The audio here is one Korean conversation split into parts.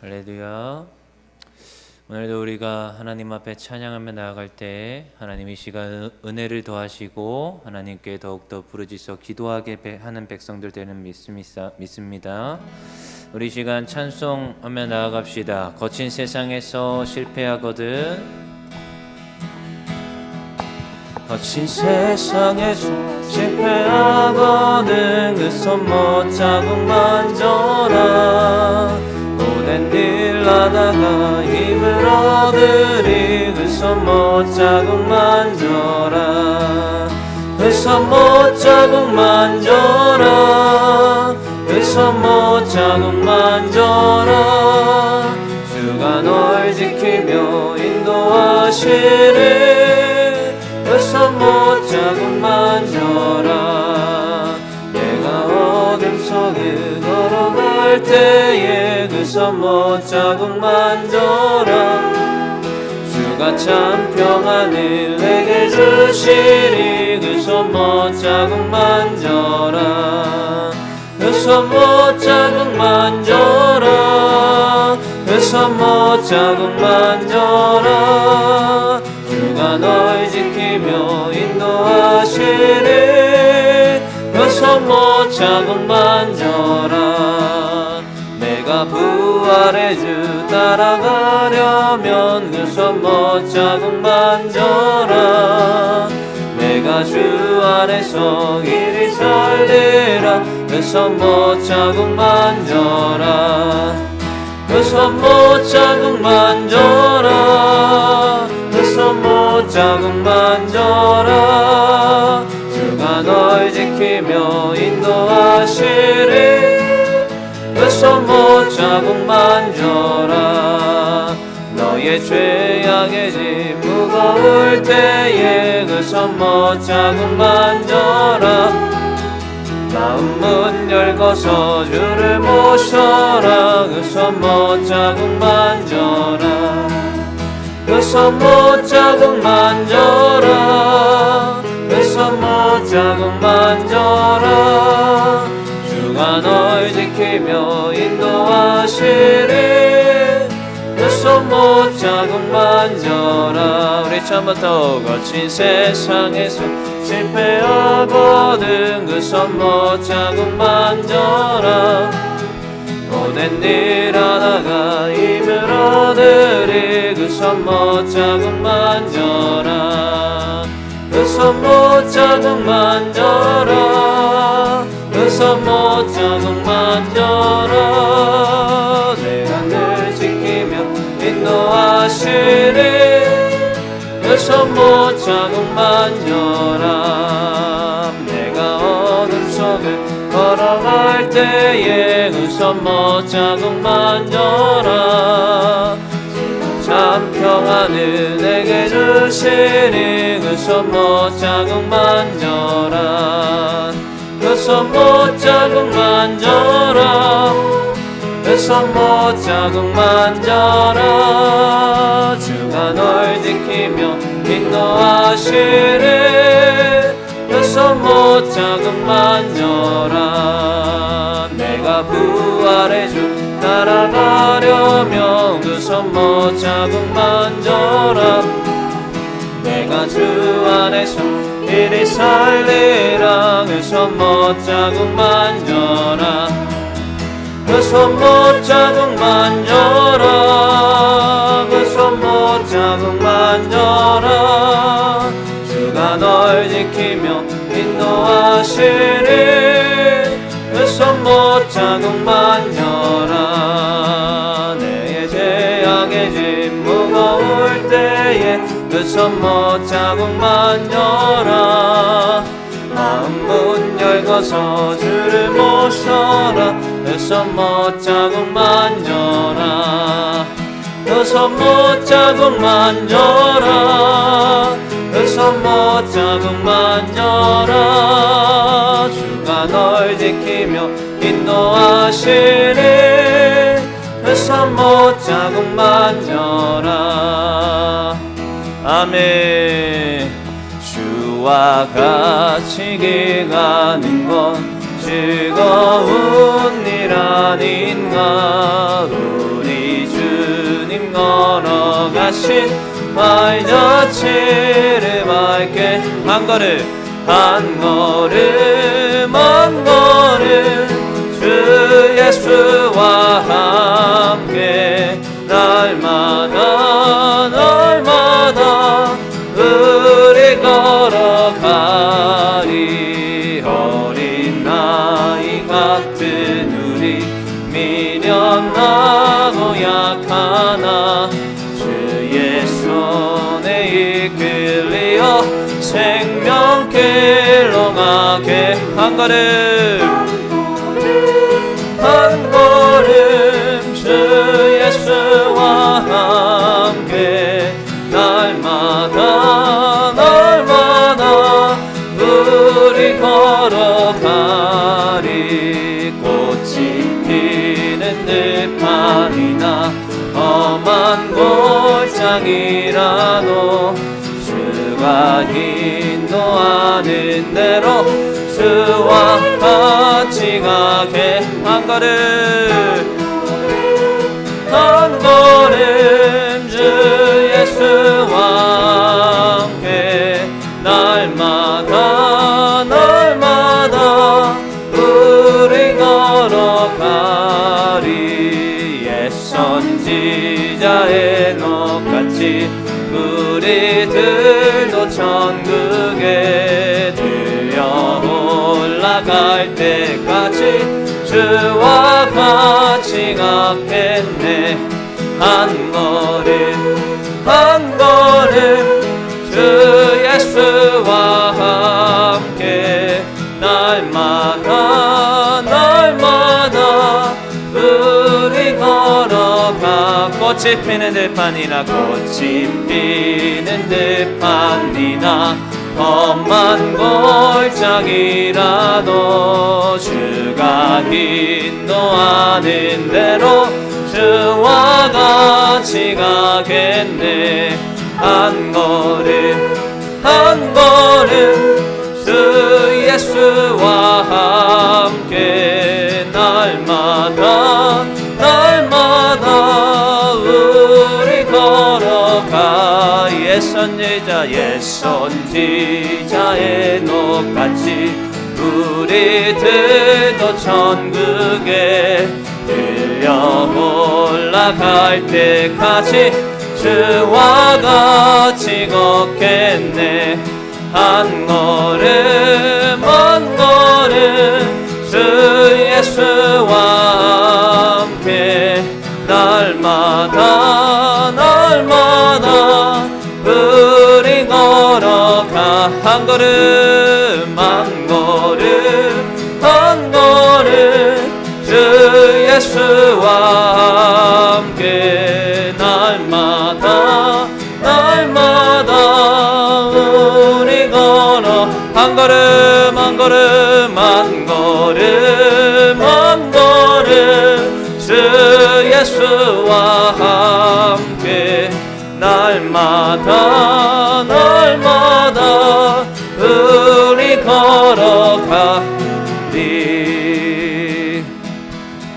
할렐루야. 오늘도 우리가 하나님 앞에 찬양하며 나아갈 때 하나님 이 시간 은혜를 더하시고 하나님께 더욱더 부르짖어 기도하게 하는 백성들 되는 믿습니다. 우리 시간 찬송하며 나아갑시다. 거친 세상에서 실패하거든 거친 세상에서 실패하거든 그 손 못 자국 만져라. 오랜 일 하다가 힘을 얻으리 그 손 못 자국 만져라. 그 손 못 자국 만져라. 그 손 못 자국 만져라. 주가 널 지키며 인도하시리. 그 손 못 자국 만져라. 내가 어둠 속에 걸어갈 때에 그 손 못 자국 만져라. 주가 참 평안을 내게 주시리. 그 손 못 자국 만져라. 그 손 못 자국 만져라. 그 손 못 자국 만져라. 주가 널 지키며 인도하시리. 그 손 못 자국 만져라. 내가 부활의 주 따라가려면 그 손 못 자국 만져라. 내가 주 안에서 길이 살리라. 그 손 못 자국 만져라. 그 손 못 자국 만져라. 그 손 못 자국 만져라. 주가 널 지키며 인도하시리. 그 손 못 자국 만져라. 너의 죄악의 짐 무거울 때에 그 손 못 자국 만져라. 마음 문 열고서 주를 모셔라. 그 손 못 자국 만져라. 그 손 못 자국 만져라. 그 손 못 자국 만져라. 주가 널 지키며 인도하시리. 그 손 못 자국 만져라. 우리 처음부터 거친 세상에서 실패하거든 그 손 못 자국 만져라. 오랜 일 하다가 힘을 얻으리. 그 손 못 자국 만져라. 그 손 못 자국 만져라. 그 손 못 자국 만져라. 내가 늘 지키며 인도하시리. 그 손 못 자국 만져라. 내가 어둠 속을 걸어갈 때에 그 손 못 자국 만져라. 참 평안을 내게 주시니. 그 손 못 자국 만져라. 그 손 못 자국 만져라. 그 손 못 자국 만져라. 주가 널 지키며 인도하시리. 그 손 못 자국 만져라. 내가 부활의 주 따라가려면 그 손 못 자국 만져라. 내가 주 안에서 길이 살리라. 그 손 못 자국 만져라. 그 손 못 자국 만져라. 그 손 못 자국 만져라. 주가 널 지키며 인도하시리. 그 손 못 자국 만져라. 내 죄악의 짐 무거울 때에 그 손 못 자국 만져라. 마음 문 열고서 주를 모셔라. 그 손 못 자국 만져라. 그 손 못 자국 만져라. 그 손 못 자국 만져라. 주가 널 지키며 인도하시리. 그 손 못 자국 만져라. 아멘. 주와 같이 길가는 건 즐거운 일 아닌가. 우리 걸어가신 말자취를 밝게 한 걸음 한 걸음 주 예수와 함께 날마다 우리 걸어가리. 어린 나이 같은 우리 미련하고 약하나 주의 손에 이끌려 생명길로 가게 한 걸음 주 예수와 함께 날마다 우리 걸어가리. 꽃이 피는 들판이나 험한 골짜기라도 주가 인도하는 대로 주와 같이 가게 한 걸음 주 예수와 함께 날마다 우리 걸어가리. 옛 선지자의 녹같이 우리들도 천국에 들려 올라갈 때까지 주와 같이 가겠네. 한 걸음 주 예수와 함께 날마다 우리 걸어가. 꽃이 피는 들판이나 꽃이 피는 들판이나 험한 골짜기라도 주가 인도하는 대로 주와 같이 가겠네. 한 걸음 주 예수와 함께 날마다 우리 걸어가. 옛 선지자의 녹같이 우리들도 천국에 들려 올라갈 때까지 주와 같이 걷겠네. 한 걸음 주 예수와 함께 날마다 우리 걸어가. 한 걸음 주 예수와 함께 날마다 우리 걸어. 한 걸음 주 예수와 함께 날마다 우리 걸어가리.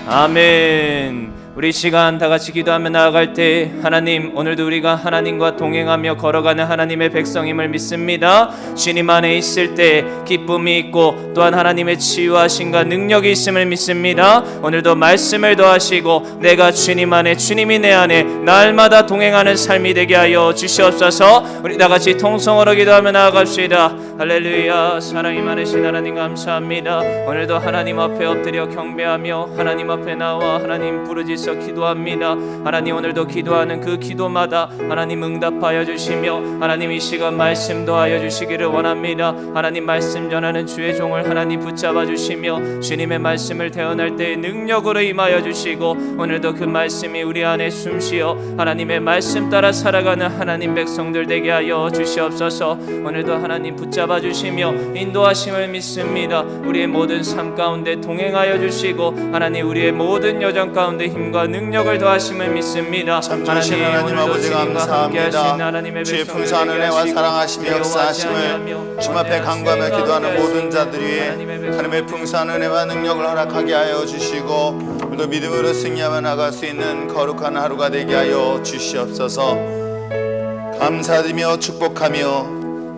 아멘. 우리 시간 다 같이 기도하며 나아갈 때 하나님, 오늘도 우리가 하나님과 동행하며 걸어가는 하나님의 백성임을 믿습니다. 주님 안에 있을 때 기쁨이 있고 또한 하나님의 치유하심과 능력이 있음을 믿습니다. 오늘도 말씀을 더하시고 내가 주님 안에, 주님이 내 안에 날마다 동행하는 삶이 되게 하여 주시옵소서. 우리 다 같이 통성으로 기도하며 나아갑시다. 할렐루야. 사랑이 많으신 하나님 감사합니다. 오늘도 하나님 앞에 엎드려 경배하며 하나님 앞에 나와 하나님 부르짖어 기도합니다. 하나님, 오늘도 기도하는 그 기도마다 하나님 응답하여 주시며 하나님 이 시간 말씀 더하여 주시기를 원합니다. 하나님 말씀 전하는 주의 종을 하나님 붙잡아 주시며 주님의 말씀을 대언할 때의 능력으로 임하여 주시고 오늘도 그 말씀이 우리 안에 숨쉬어 하나님의 말씀 따라 살아가는 하나님 백성들 되게 하여 주시옵소서. 오늘도 하나님 붙잡아 주시며 인도하심을 믿습니다. 우리의 모든 삶 가운데 동행하여 주시고 하나님 우리의 모든 여정 가운데 힘과 능력을 더하심을 믿습니다. 참주신 하나님 아버지 감사합니다. 주의 풍성한 은혜와 사랑하시며 역사하심을 주님 앞에 간구하며 기도하는 모든 자들 위해 하나님의 풍성한 은혜와 능력을 허락하게 하여 주시고 우리도 믿음으로 승리하며 나갈 수 있는 거룩한 하루가 되게 하여 주시옵소서. 감사드리며 축복하며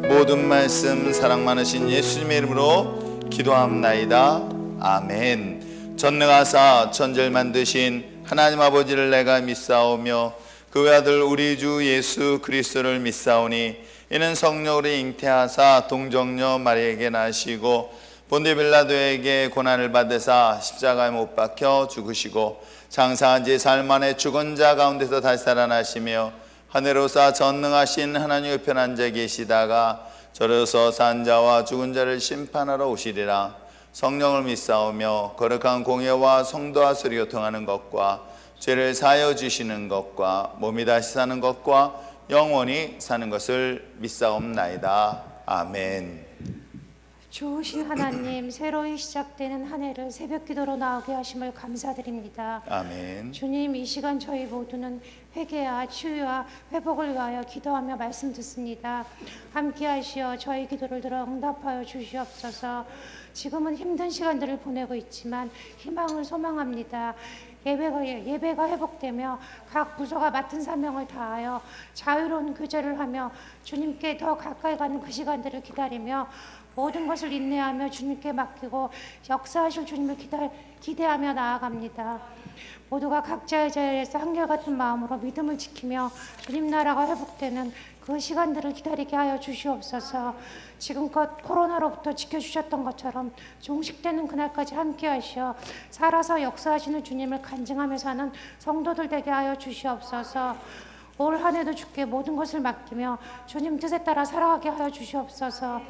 모든 말씀 사랑 많으신 예수님의 이름으로 기도합나이다. 아멘. 전능하사 천지를 만드신 하나님 아버지를 내가 믿사오며 그 외아들 우리 주 예수 그리스도를 믿사오니 이는 성령으로 잉태하사 동정녀 마리아에게 나시고 본디 빌라도에게 고난을 받으사 십자가에 못 박혀 죽으시고 장사한 지 사흘 만에 죽은 자 가운데서 다시 살아나시며 하늘로서 전능하신 하나님 옆에 앉아 계시다가 저로서 산 자와 죽은 자를 심판하러 오시리라. 성령을 믿사오며 거룩한 공예와 성도와 소리 교통하는 것과 죄를 사하여 주시는 것과 몸이 다시 사는 것과 영원히 사는 것을 믿사옵나이다. 아멘. 좋으신 하나님, 새로이 시작되는 한 해를 새벽 기도로 나오게 하심을 감사드립니다. 아멘. 주님, 이 시간 저희 모두는 회개와 치유와 회복을 위하여 기도하며 말씀 듣습니다. 함께 하시어 저희 기도를 들어 응답하여 주시옵소서. 지금은 힘든 시간들을 보내고 있지만 희망을 소망합니다. 예배가 회복되며 각 부서가 맡은 사명을 다하여 자유로운 교제를 하며 주님께 더 가까이 가는 그 시간들을 기다리며 모든 것을 인내하며 주님께 맡기고 역사하실 주님을 기대하며 나아갑니다. 모두가 각자의 자리에서 한결같은 마음으로 믿음을 지키며 주님 나라가 회복되는 그 시간들을 기다리게 하여 주시옵소서. 지금껏 코로나로부터 지켜주셨던 것처럼 종식되는 그날까지 함께 하시어 살아서 역사하시는 주님을 간증하며 사는 성도들 되게 하여 주시옵소서. 올 한 해도 주께 모든 것을 맡기며 주님 뜻에 따라 살아가게 하여 주시옵소서.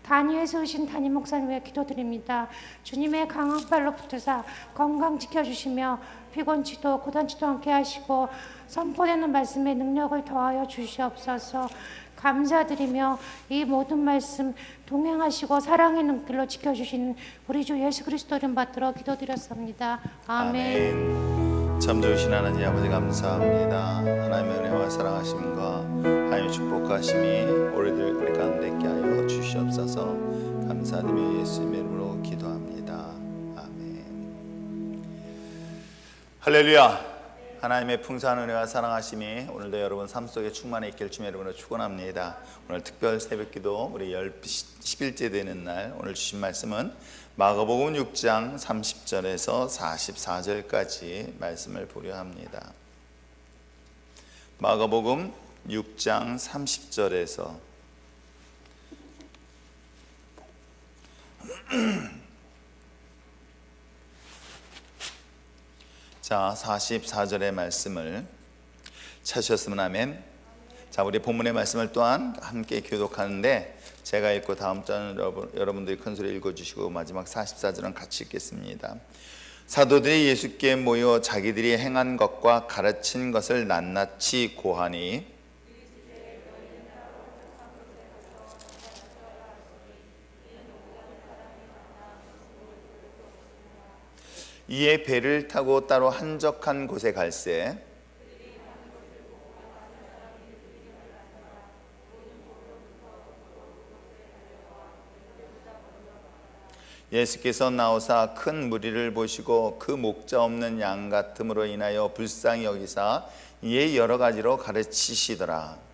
단위에서 오신 담임 목사님 위해 기도드립니다. 주님의 강한 팔로 붙으사 건강 지켜주시며 피곤치도 고단치도 않게 하시고 선포되는 말씀의 능력을 더하여 주시옵소서. 감사드리며 이 모든 말씀 동행하시고 사랑의 눈길로 지켜주시는 우리 주 예수 그리스도 이름 받들어 기도드렸습니다. 아멘. 아멘. 참 좋으신 하나님 아버지 감사합니다. 하나님의 은혜와 사랑하심과 하나님의 축복하심이 우리 가운데 있게 하여 주시옵소서. 감사드리며 예수님의 이름으로 기도합니다. 아멘. 할렐루야. 하나님의 풍성한 은혜와 사랑하심이 오늘도 여러분 삶 속에 충만해 있길 주님의 이름으로 축원합니다. 오늘 특별 새벽기도 우리 10일째 되는 날 오늘 주신 말씀은 마가복음 6장 30절에서 44절까지 말씀을 보려 합니다. 마가복음 6장 30절에서 자 44절의 말씀을 찾으셨으면 아멘. 자 우리 본문의 말씀을 또한 함께 교독하는데 제가 읽고 다음 절은 여러분들이 큰 소리 읽어주시고 마지막 44절은 같이 읽겠습니다. 사도들이 예수께 모여 자기들이 행한 것과 가르친 것을 낱낱이 고하니 이에 배를 타고 따로 한적한 곳에 갈새 예수께서 나오사 큰 무리를 보시고 그 목자 없는 양 같음으로 인하여 불쌍히 여기사 이에 여러 가지로 가르치시더라.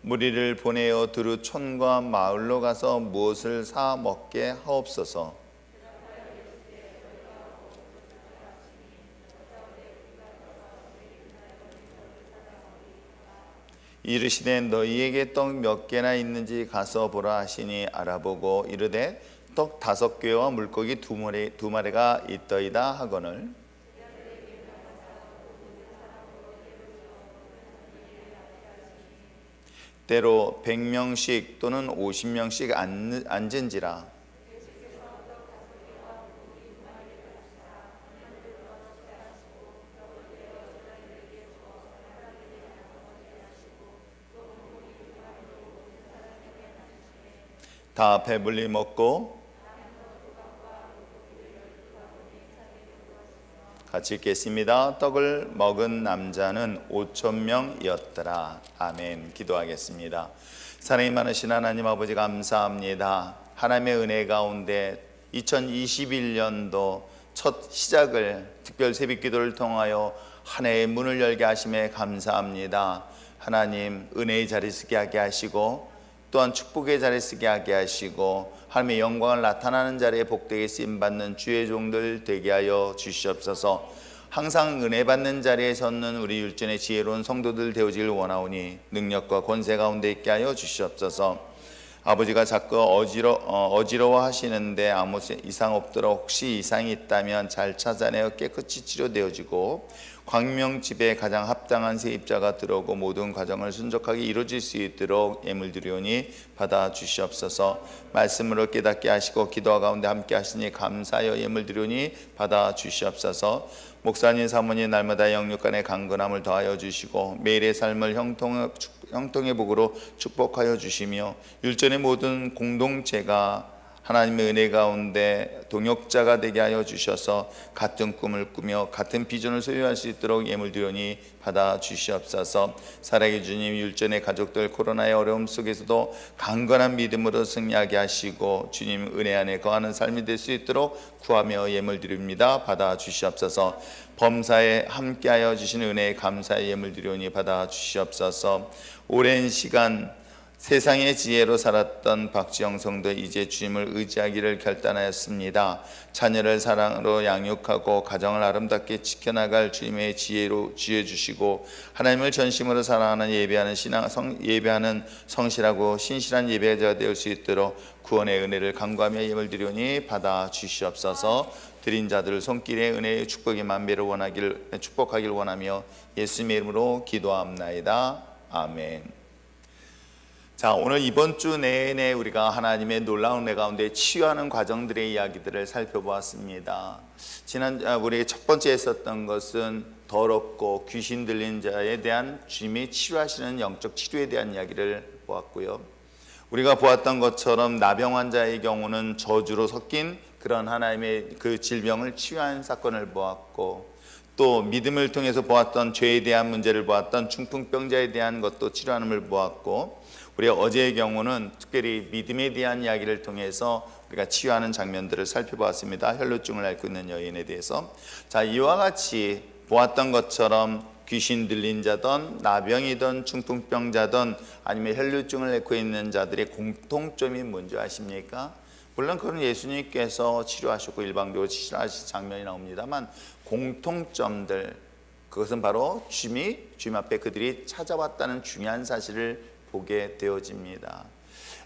무리를 보내어 두루 촌과 마을로 가서 무엇을 사 먹게 하옵소서. 이르시되 너희에게 떡 몇 개나 있는지 가서 보라 하시니 알아보고 이르되 떡 5개와 물고기 2마리가 있더이다 하거늘 때로 100명씩 또는 50명씩 앉은지라. 다 배불리 먹고 같이 읽겠습니다. 떡을 먹은 남자는 5,000명이었더라. 아멘. 기도하겠습니다. 사랑이 많으신 하나님 아버지 감사합니다. 하나님의 은혜 가운데 2021년도 첫 시작을 특별 새벽기도를 통하여 한 해의 문을 열게 하심에 감사합니다. 하나님 은혜의 자리 서게 하게 하시고 또한 축복의 자리 서게 하게 하시고 하나님의 영광을 나타나는 자리에 복되게 쓰임받는 주의 종들 되게 하여 주시옵소서. 항상 은혜 받는 자리에 섰는 우리 율전의 지혜로운 성도들 되어지길 원하오니 능력과 권세 가운데 있게 하여 주시옵소서. 아버지가 자꾸 어지러워 하시는데 아무 이상 없도록 혹시 이상이 있다면 잘 찾아내어 깨끗이 치료되어지고 광명집에 가장 합당한 세입자가 들어오고 모든 과정을 순적하게 이루어질 수 있도록 예물 드리오니 받아 주시옵소서. 말씀으로 깨닫게 하시고 기도와 가운데 함께 하시니 감사하여 예물 드리오니 받아 주시옵소서. 목사님 사모님 날마다 영육간의 강건함을 더하여 주시고 매일의 삶을 형통의 복으로 축복하여 주시며 율전의 모든 공동체가 하나님의 은혜 가운데 동역자가 되게 하여 주셔서 같은 꿈을 꾸며 같은 비전을 소유할 수 있도록 예물 드리오니 받아 주시옵소서. 살아계 주님, 율전의 가족들 코로나의 어려움 속에서도 강건한 믿음으로 승리하게 하시고 주님 은혜 안에 거하는 삶이 될 수 있도록 구하며 예물 드립니다. 받아 주시옵소서. 범사에 함께하여 주신 은혜에 감사의 예물 드리오니 받아 주시옵소서. 오랜 시간 세상의 지혜로 살았던 박지영 성도 이제 주님을 의지하기를 결단하였습니다. 자녀를 사랑으로 양육하고 가정을 아름답게 지켜나갈 주님의 지혜로 지혜 주시고 하나님을 전심으로 사랑하는 예배하는 성실하고 신실한 예배자가 될 수 있도록 구원의 은혜를 간구하며 예물 드리오니 받아 주시옵소서. 드린 자들 손길에 은혜의 축복이 만배를 축복하길 원하며 예수님의 이름으로 기도합나이다. 아멘. 자, 오늘 이번 주 내내 우리가 하나님의 놀라운 은혜 가운데 치유하는 과정들의 이야기들을 살펴보았습니다. 우리 첫 번째 했었던 것은 더럽고 귀신 들린 자에 대한 주님이 치유하시는 영적 치료에 대한 이야기를 보았고요. 우리가 보았던 것처럼 나병 환자의 경우는 저주로 섞인 그런 하나님의 그 질병을 치유한 사건을 보았고, 또 믿음을 통해서 보았던 죄에 대한 문제를 보았던 중풍병자에 대한 것도 치료하는 걸 보았고, 우리가 어제의 경우는 특별히 믿음에 대한 이야기를 통해서 우리가 치유하는 장면들을 살펴보았습니다. 혈루증을 앓고 있는 여인에 대해서. 자, 이와 같이 보았던 것처럼 귀신 들린 자든 나병이든 중풍병자든 아니면 혈루증을 앓고 있는 자들의 공통점이 뭔지 아십니까? 물론 그건 예수님께서 치료하셨고 일방적으로 치료하신 장면이 나옵니다만 공통점들, 그것은 바로 주님 앞에 그들이 찾아왔다는 중요한 사실을 보게 되어집니다.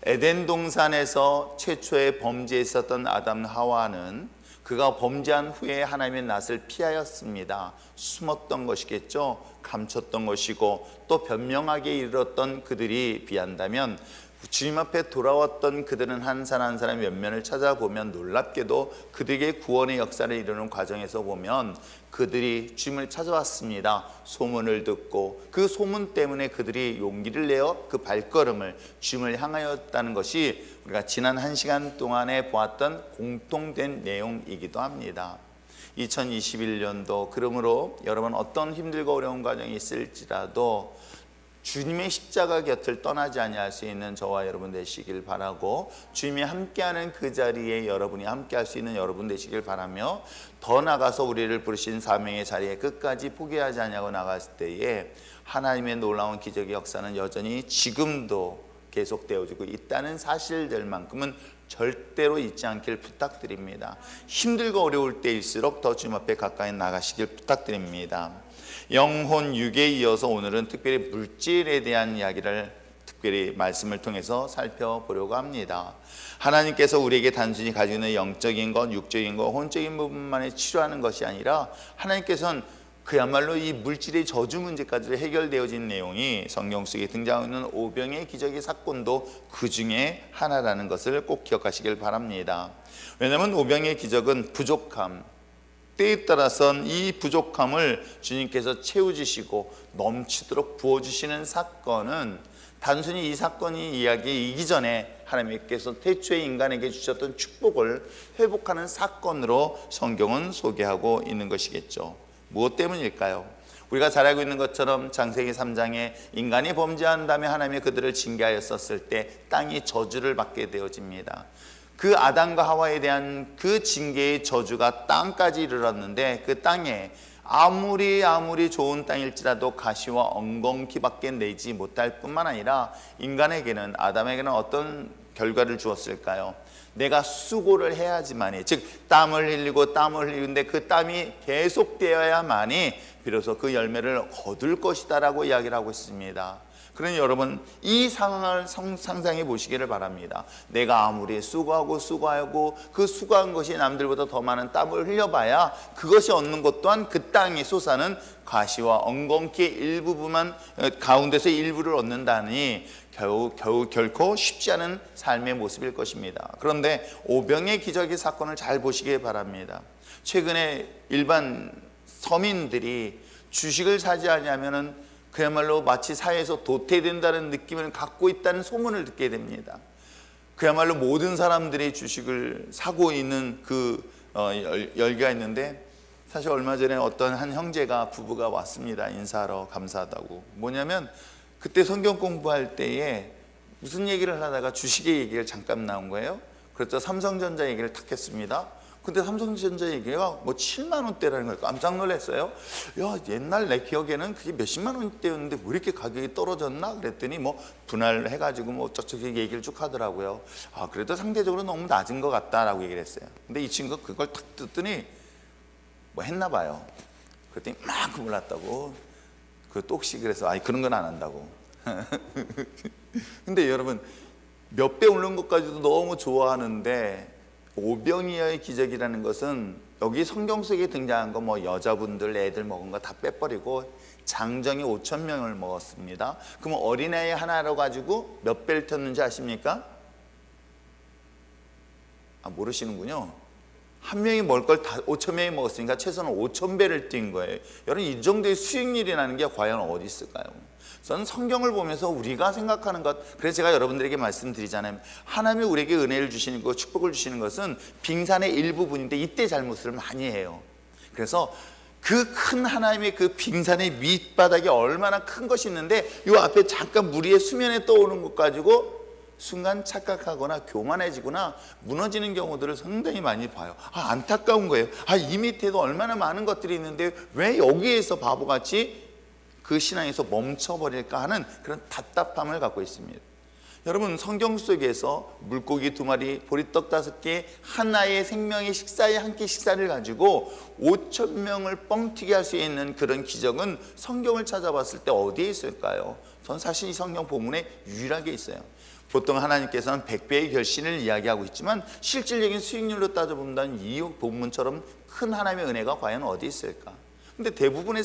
에덴 동산에서 최초의 범죄했었던 아담 하와는 그가 범죄한 후에 하나님의 낯을 피하였습니다. 숨었던 것이겠죠. 감췄던 것이고 또 변명하게 이르렀던 그들이 비한다면 주님 앞에 돌아왔던 그들은 한 사람 한 사람의 면면을 찾아보면 놀랍게도 그들에게 구원의 역사를 이루는 과정에서 보면 그들이 주님을 찾아왔습니다. 소문을 듣고 그 소문 때문에 그들이 용기를 내어 그 발걸음을 주님을 향하였다는 것이 우리가 지난 1시간 동안에 보았던 공통된 내용이기도 합니다. 2021년도 그러므로 여러분 어떤 힘들고 어려운 과정이 있을지라도 주님의 십자가 곁을 떠나지 아니할 수 있는 저와 여러분 되시길 바라고, 주님이 함께하는 그 자리에 여러분이 함께할 수 있는 여러분 되시길 바라며, 더 나가서 우리를 부르신 사명의 자리에 끝까지 포기하지 아니하고 나갔을 때에 하나님의 놀라운 기적의 역사는 여전히 지금도 계속되어지고 있다는 사실들만큼은 절대로 잊지 않길 부탁드립니다. 힘들고 어려울 때일수록 더 주님 앞에 가까이 나가시길 부탁드립니다. 영혼 육에 이어서 오늘은 특별히 물질에 대한 이야기를 특별히 말씀을 통해서 살펴보려고 합니다. 하나님께서 우리에게 단순히 가지고 있는 영적인 것, 육적인 것, 혼적인 부분만에 치료하는 것이 아니라 하나님께서는 그야말로 이 물질의 저주 문제까지 해결되어진 내용이 성경 속에 등장하고 있는 오병의 기적의 사건도 그 중에 하나라는 것을 꼭 기억하시길 바랍니다. 왜냐하면 오병의 기적은 부족함, 때에 따라서는 이 부족함을 주님께서 채워주시고 넘치도록 부어주시는 사건은 단순히 이 사건이 이야기이기 전에 하나님께서 태초에 인간에게 주셨던 축복을 회복하는 사건으로 성경은 소개하고 있는 것이겠죠. 무엇 때문일까요? 우리가 잘 알고 있는 것처럼 창세기 3장에 인간이 범죄한 다음에 하나님이 그들을 징계하였었을 때 땅이 저주를 받게 되어집니다. 그 아담과 하와에 대한 그 징계의 저주가 땅까지 이르렀는데 그 땅에 아무리 좋은 땅일지라도 가시와 엉겅퀴밖에 내지 못할 뿐만 아니라 인간에게는, 아담에게는 어떤 결과를 주었을까요? 내가 수고를 해야지만이, 즉 땀을 흘리는데 그 땀이 계속되어야만이 비로소 그 열매를 거둘 것이다 라고 이야기를 하고 있습니다. 그러니 여러분, 이 상황을 상상해 보시기를 바랍니다. 내가 아무리 수고하고 그 수고한 것이 남들보다 더 많은 땀을 흘려봐야 그것이 얻는 것 또한 그 땅에 솟아는 가시와 엉겅퀴의 일부분만, 가운데서 일부를 얻는다니 결코 쉽지 않은 삶의 모습일 것입니다. 그런데 오병의 기적의 사건을 잘 보시기 바랍니다. 최근에 일반 서민들이 주식을 사지 않으면은 그야말로 마치 사회에서 도태된다는 느낌을 갖고 있다는 소문을 듣게 됩니다. 그야말로 모든 사람들이 주식을 사고 있는 그 열기가 있는데, 사실 얼마 전에 어떤 한 형제가, 부부가 왔습니다. 인사하러 감사하다고. 뭐냐면 그때 성경 공부할 때에 무슨 얘기를 하다가 주식의 얘기를 잠깐 나온 거예요. 그래서 삼성전자 얘기를 탁 했습니다. 근데 삼성전자 얘기가 뭐 7만 원대라는 걸 깜짝 놀랐어요. 야, 옛날 내 기억에는 그게 몇십만 원대였는데 왜 이렇게 가격이 떨어졌나? 그랬더니 뭐 분할을 해가지고 뭐 어쩌고 얘기를 쭉 하더라고요. 아, 그래도 상대적으로 너무 낮은 것 같다라고 얘기를 했어요. 근데 이 친구가 그걸 탁 듣더니 뭐 했나 봐요. 그랬더니 막 몰랐다고. 그 똑시 그래서 아니 그런 건 안 한다고. 근데 여러분, 몇 배 오른 것까지도 너무 좋아하는데, 오병이어의 기적이라는 것은 여기 성경 속에 등장한 거 뭐 여자분들 애들 먹은 거 다 빼버리고 장정이 5천 명을 먹었습니다. 그럼 어린아이 하나로 가지고 몇 배를 튀었는지 아십니까? 아, 모르시는군요. 한 명이 먹을 걸 다 5천 명이 먹었으니까 최소한 5천 배를 뛴 거예요. 여러분, 이 정도의 수익률이라는 게 과연 어디 있을까요? 저는 성경을 보면서 우리가 생각하는 것, 그래서 제가 여러분들에게 말씀드리잖아요. 하나님이 우리에게 은혜를 주시는 것, 축복을 주시는 것은 빙산의 일부분인데 이때 잘못을 많이 해요. 그래서 그 큰 하나님의 그 빙산의 밑바닥이 얼마나 큰 것이 있는데 이 앞에 잠깐 물 위에 수면에 떠오르는 것 가지고 순간 착각하거나 교만해지거나 무너지는 경우들을 상당히 많이 봐요. 아, 안타까운 거예요. 아, 이 밑에도 얼마나 많은 것들이 있는데 왜 여기에서 바보같이 그 신앙에서 멈춰버릴까 하는 그런 답답함을 갖고 있습니다. 여러분, 성경 속에서 물고기 2마리, 보리떡 5개, 하나의 생명의 식사에 한 끼 식사를 가지고 5천 명을 뻥튀기 할 수 있는 그런 기적은 성경을 찾아봤을 때 어디에 있을까요? 전 사실 이 성경 본문에 유일하게 있어요. 보통 하나님께서는 100배의 결신을 이야기하고 있지만 실질적인 수익률로 따져본다면 이 본문처럼 큰 하나님의 은혜가 과연 어디 있을까? 근데 대부분의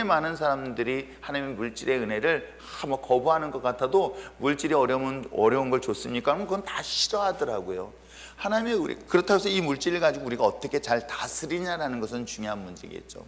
많은 사람들이 하나님의 물질의 은혜를 뭐 거부하는 것 같아도, 물질이 어려운 걸 줬습니까? 그럼 그건 다 싫어하더라고요. 그렇다고 해서 이 물질을 가지고 우리가 어떻게 잘 다스리냐라는 것은 중요한 문제겠죠.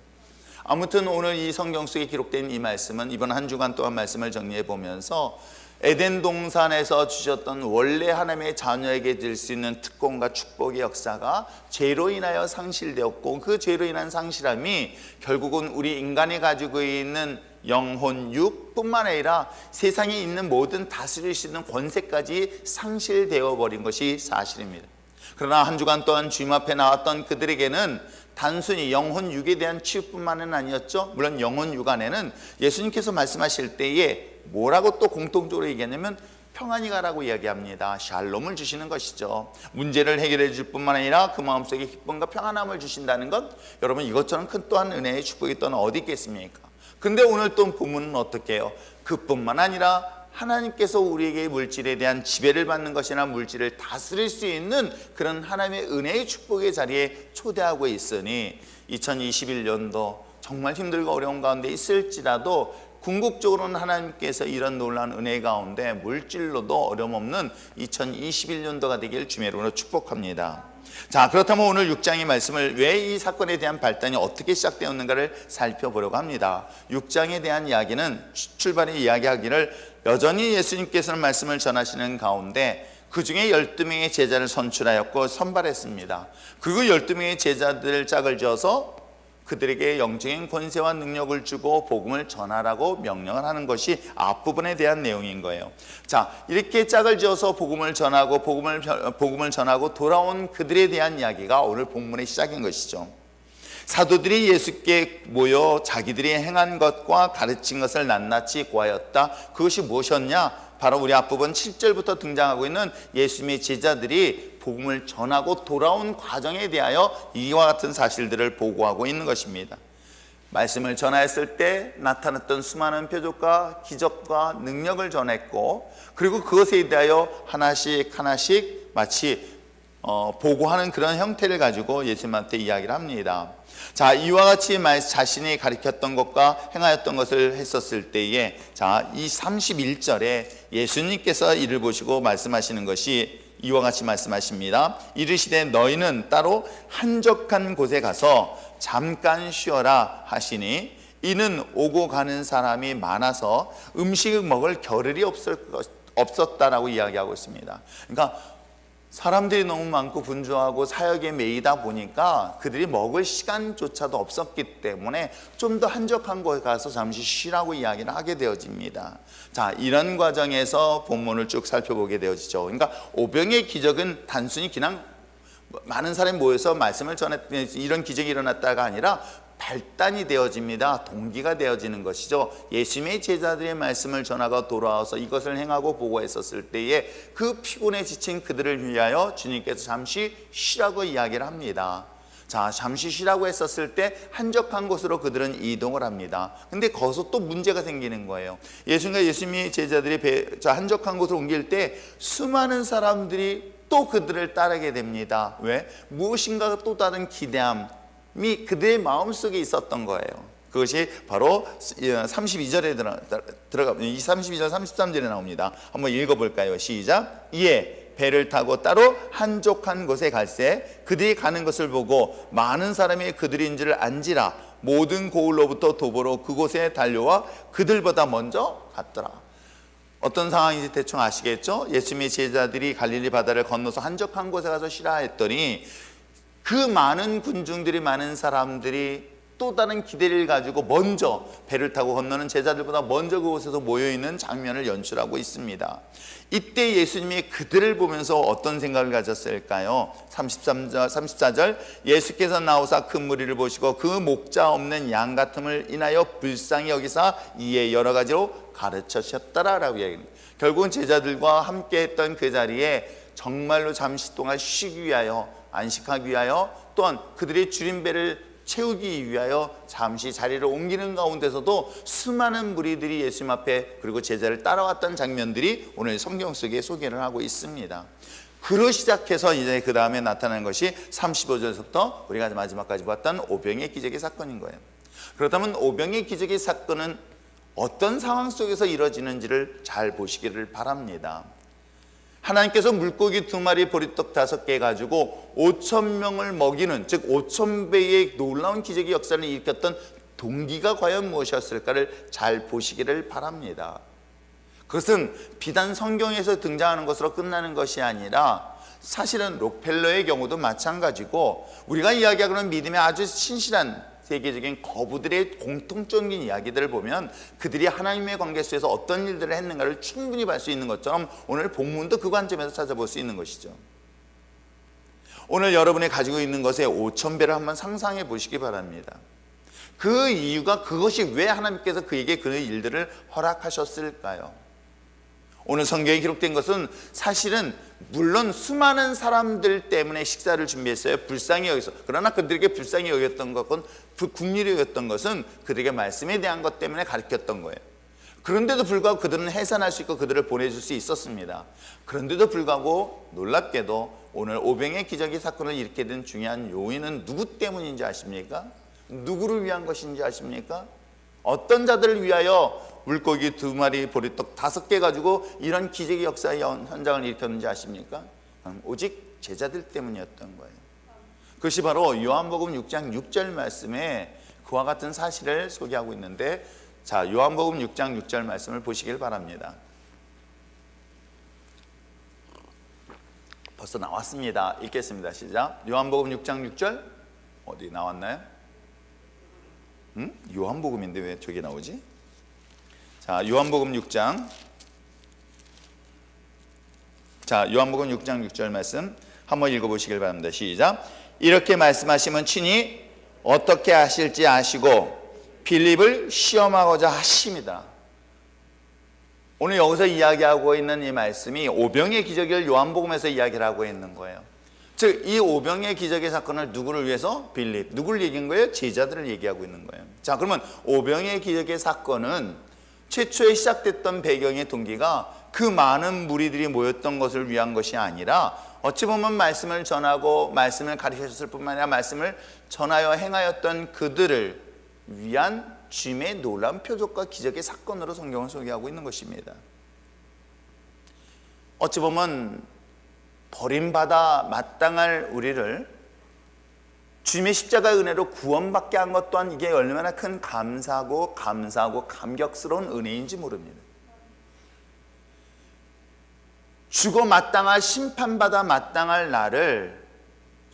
아무튼 오늘 이 성경 속에 기록된 이 말씀은 이번 한 주간 동안 말씀을 정리해 보면서 에덴 동산에서 주셨던 원래 하나님의 자녀에게 들 수 있는 특권과 축복의 역사가 죄로 인하여 상실되었고, 그 죄로 인한 상실함이 결국은 우리 인간이 가지고 있는 영혼, 육뿐만 아니라 세상에 있는 모든 다스릴 수 있는 권세까지 상실되어 버린 것이 사실입니다. 그러나 한 주간 동안 주님 앞에 나왔던 그들에게는 단순히 영혼 육에 대한 치유뿐만은 아니었죠. 물론 영혼 육 안에는 예수님께서 말씀하실 때에 뭐라고 또 공통적으로 얘기하냐면 평안히 가라고 이야기합니다. 샬롬을 주시는 것이죠. 문제를 해결해 줄 뿐만 아니라 그 마음속에 기쁨과 평안함을 주신다는 것, 여러분 이것처럼 큰 또한 은혜의 축복이 또한 어디 있겠습니까? 근데 오늘 또 본문은 어떻게 해요? 그뿐만 아니라 하나님께서 우리에게 물질에 대한 지배를 받는 것이나 물질을 다스릴 수 있는 그런 하나님의 은혜의 축복의 자리에 초대하고 있으니 2021년도 정말 힘들고 어려운 가운데 있을지라도 궁극적으로는 하나님께서 이런 놀라운 은혜 가운데 물질로도 어려움 없는 2021년도가 되길 주의 이름으로 축복합니다. 자, 그렇다면 오늘 6장의 말씀을 왜 이 사건에 대한 발단이 어떻게 시작되었는가를 살펴보려고 합니다. 6장에 대한 이야기는 출발에 이야기하기를 여전히 예수님께서는 말씀을 전하시는 가운데 그 중에 12명의 제자를 선출하였고 선발했습니다. 그리고 12명의 제자들 짝을 지어서 그들에게 영적인 권세와 능력을 주고 복음을 전하라고 명령을 하는 것이 앞부분에 대한 내용인 거예요. 자, 이렇게 짝을 지어서 복음을 전하고 복음을 전하고 돌아온 그들에 대한 이야기가 오늘 본문의 시작인 것이죠. 사도들이 예수께 모여 자기들이 행한 것과 가르친 것을 낱낱이 고하였다. 그것이 무엇이었냐? 바로 우리 앞부분 7절부터 등장하고 있는 예수님의 제자들이 복음을 전하고 돌아온 과정에 대하여 이와 같은 사실들을 보고하고 있는 것입니다. 말씀을 전하였을 때 나타났던 수많은 표적과 기적과 능력을 전했고, 그리고 그것에 대하여 하나씩 하나씩 마치 보고하는 그런 형태를 가지고 예수님한테 이야기를 합니다. 자, 이와 같이 자신이 가르쳤던 것과 행하였던 것을 했었을 때에, 자, 이 31절에 예수님께서 이를 보시고 말씀하시는 것이 이와 같이 말씀하십니다. 이르시되 너희는 따로 한적한 곳에 가서 잠깐 쉬어라 하시니, 이는 오고 가는 사람이 많아서 음식을 먹을 겨를이 없었다라고 이야기하고 있습니다. 그러니까 사람들이 너무 많고 분주하고 사역에 매이다 보니까 그들이 먹을 시간조차도 없었기 때문에 좀 더 한적한 곳에 가서 잠시 쉬라고 이야기를 하게 되어집니다. 자, 이런 과정에서 본문을 쭉 살펴보게 되어지죠. 그러니까 오병의 기적은 단순히 그냥 많은 사람이 모여서 말씀을 전했더니 이런 기적이 일어났다가 아니라 발단이 되어집니다. 동기가 되어지는 것이죠. 예수님의 제자들의 말씀을 전하고 돌아와서 이것을 행하고 보고했었을 때에 그 피곤에 지친 그들을 위하여 주님께서 잠시 쉬라고 이야기를 합니다. 자, 잠시 쉬라고 했었을 때 한적한 곳으로 그들은 이동을 합니다. 근데 거기서 또 문제가 생기는 거예요. 예수님의 제자들이 한적한 곳으로 옮길 때 수많은 사람들이 또 그들을 따르게 됩니다. 왜? 무엇인가 또 다른 기대함이 그들의 마음속에 있었던 거예요. 그것이 바로 32절에 들어가 32절 33절에 나옵니다. 한번 읽어볼까요? 시작. 이에 배를 타고 따로 한적한 곳에 갈새 그들이 가는 것을 보고 많은 사람이 그들인 줄 안지라 모든 고을로부터 도보로 그곳에 달려와 그들보다 먼저 갔더라. 어떤 상황인지 대충 아시겠죠? 예수님의 제자들이 갈릴리 바다를 건너서 한적한 곳에 가서 쉬라 했더니 그 많은 군중들이, 많은 사람들이 또 다른 기대를 가지고 먼저 배를 타고 건너는 제자들보다 먼저 그곳에서 모여있는 장면을 연출하고 있습니다. 이때 예수님이 그들을 보면서 어떤 생각을 가졌을까요? 34절 예수께서 나오사 큰 무리를 보시고 그 목자 없는 양 같음을 인하여 불쌍히 여기사 이에 여러 가지로 가르치셨더라라고 이야기합니다. 결국은 제자들과 함께 했던 그 자리에 정말로 잠시 동안 쉬기 위하여, 안식하기 위하여, 또한 그들의 줄인 배를 채우기 위하여 잠시 자리를 옮기는 가운데서도 수많은 무리들이 예수님 앞에 그리고 제자를 따라왔던 장면들이 오늘 성경 속에 소개를 하고 있습니다. 그로 시작해서 이제 그 다음에 나타나는 것이 35절부터 우리가 마지막까지 봤던 오병의 기적의 사건인 거예요. 그렇다면 오병의 기적의 사건은 어떤 상황 속에서 이루어지는지를 잘 보시기를 바랍니다. 하나님께서 물고기 2마리 보리떡 5개 가지고 5,000명을 먹이는, 즉 5,000배의 놀라운 기적의 역사를 일으켰던 동기가 과연 무엇이었을까를 잘 보시기를 바랍니다. 그것은 비단 성경에서 등장하는 것으로 끝나는 것이 아니라 사실은 록펠러의 경우도 마찬가지고 우리가 이야기하고는 믿음의 아주 신실한 세계적인 거부들의 공통적인 이야기들을 보면 그들이 하나님의 관계 속에서 어떤 일들을 했는가를 충분히 볼 수 있는 것처럼 오늘 본문도 그 관점에서 찾아볼 수 있는 것이죠. 오늘 여러분이 가지고 있는 것의 5,000배를 한번 상상해 보시기 바랍니다. 그 이유가, 그것이 왜 하나님께서 그에게 그 일들을 허락하셨을까요? 오늘 성경에 기록된 것은 사실은 물론 수많은 사람들 때문에 식사를 준비했어요. 불쌍히 여기서. 그러나 그들에게 불쌍히 여겼던 것은, 국리를 여겼던 것은 그들에게 말씀에 대한 것 때문에 가르쳤던 거예요. 그런데도 불구하고 그들은 해산할 수 있고 그들을 보내줄 수 있었습니다. 그런데도 불구하고 놀랍게도 오늘 오병의 기적의 사건을 일으키게 된 중요한 요인은 누구 때문인지 아십니까? 누구를 위한 것인지 아십니까? 어떤 자들을 위하여 물고기 2마리 보리떡 5개 가지고 이런 기적의 역사의 현장을 일으켰는지 아십니까? 오직 제자들 때문이었던 거예요. 그것이 바로 요한복음 6장 6절 말씀에 그와 같은 사실을 소개하고 있는데, 자, 요한복음 6장 6절 말씀을 보시길 바랍니다. 벌써 나왔습니다. 읽겠습니다. 시작. 요한복음 6장 6절 어디 나왔나요? 요한복음인데 왜 저게 나오지? 자, 요한복음 6장. 자, 요한복음 6장 6절 말씀 한번 읽어보시길 바랍니다. 시작. 이렇게 말씀하시면 친히 어떻게 하실지 아시고 빌립을 시험하고자 하심이다. 오늘 여기서 이야기하고 있는 이 말씀이 오병의 기적을 요한복음에서 이야기를 하고 있는 거예요. 즉, 이 오병의 기적의 사건을 누구를 위해서? 빌립. 누구를 얘기한 거예요? 제자들을 얘기하고 있는 거예요. 자, 그러면 오병의 기적의 사건은 최초에 시작됐던 배경의 동기가 그 많은 무리들이 모였던 것을 위한 것이 아니라 어찌 보면 말씀을 전하고 말씀을 가르치셨을 뿐만 아니라 말씀을 전하여 행하였던 그들을 위한 주님의 놀라운 표적과 기적의 사건으로 성경을 소개하고 있는 것입니다. 어찌 보면 버림받아 마땅할 우리를 주님의 십자가의 은혜로 구원받게 한 것 또한 이게 얼마나 큰 감사하고 감격스러운 은혜인지 모릅니다. 죽어 마땅할, 심판받아 마땅할 나를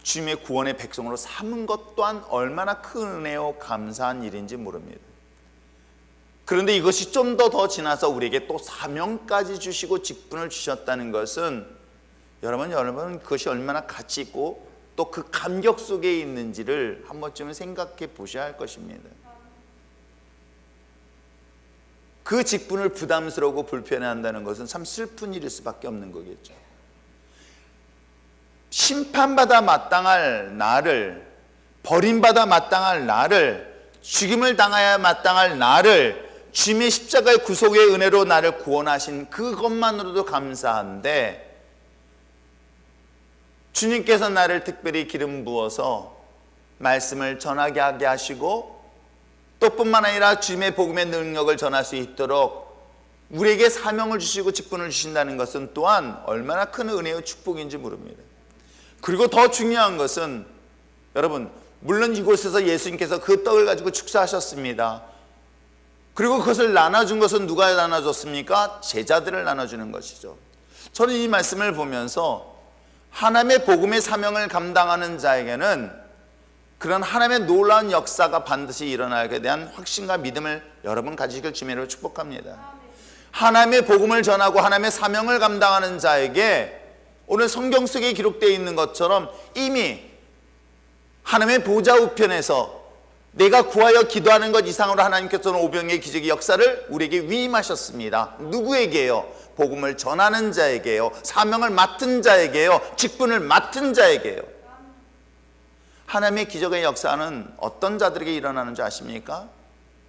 주님의 구원의 백성으로 삼은 것 또한 얼마나 큰 은혜요 감사한 일인지 모릅니다. 그런데 이것이 좀 더 지나서 우리에게 또 사명까지 주시고 직분을 주셨다는 것은 여러분 그것이 얼마나 가치 있고 또 그 감격 속에 있는지를 한 번쯤은 생각해 보셔야 할 것입니다. 그 직분을 부담스러우고 불편해한다는 것은 참 슬픈 일일 수밖에 없는 거겠죠. 심판받아 마땅할 나를, 버림받아 마땅할 나를, 죽임을 당하여 마땅할 나를 주님의 십자가의 구속의 은혜로 나를 구원하신 그것만으로도 감사한데, 주님께서 나를 특별히 기름 부어서 말씀을 전하게 하게 하시고 또 뿐만 아니라 주님의 복음의 능력을 전할 수 있도록 우리에게 사명을 주시고 직분을 주신다는 것은 또한 얼마나 큰 은혜의 축복인지 모릅니다. 그리고 더 중요한 것은 여러분, 물론 이곳에서 예수님께서 그 떡을 가지고 축사하셨습니다. 그리고 그것을 나눠준 것은 누가 나눠줬습니까? 제자들을 나눠주는 것이죠. 저는 이 말씀을 보면서 하나님의 복음의 사명을 감당하는 자에게는 그런 하나님의 놀라운 역사가 반드시 일어나게 대한 확신과 믿음을 여러분 가지길 주님으로 축복합니다. 하나님의 복음을 전하고 하나님의 사명을 감당하는 자에게 오늘 성경 속에 기록되어 있는 것처럼 이미 하나님의 보좌 우편에서 내가 구하여 기도하는 것 이상으로 하나님께서는 오병의 기적의 역사를 우리에게 위임하셨습니다. 누구에게요? 복음을 전하는 자에게요, 사명을 맡은 자에게요, 직분을 맡은 자에게요. 하나님의 기적의 역사는 어떤 자들에게 일어나는 줄 아십니까?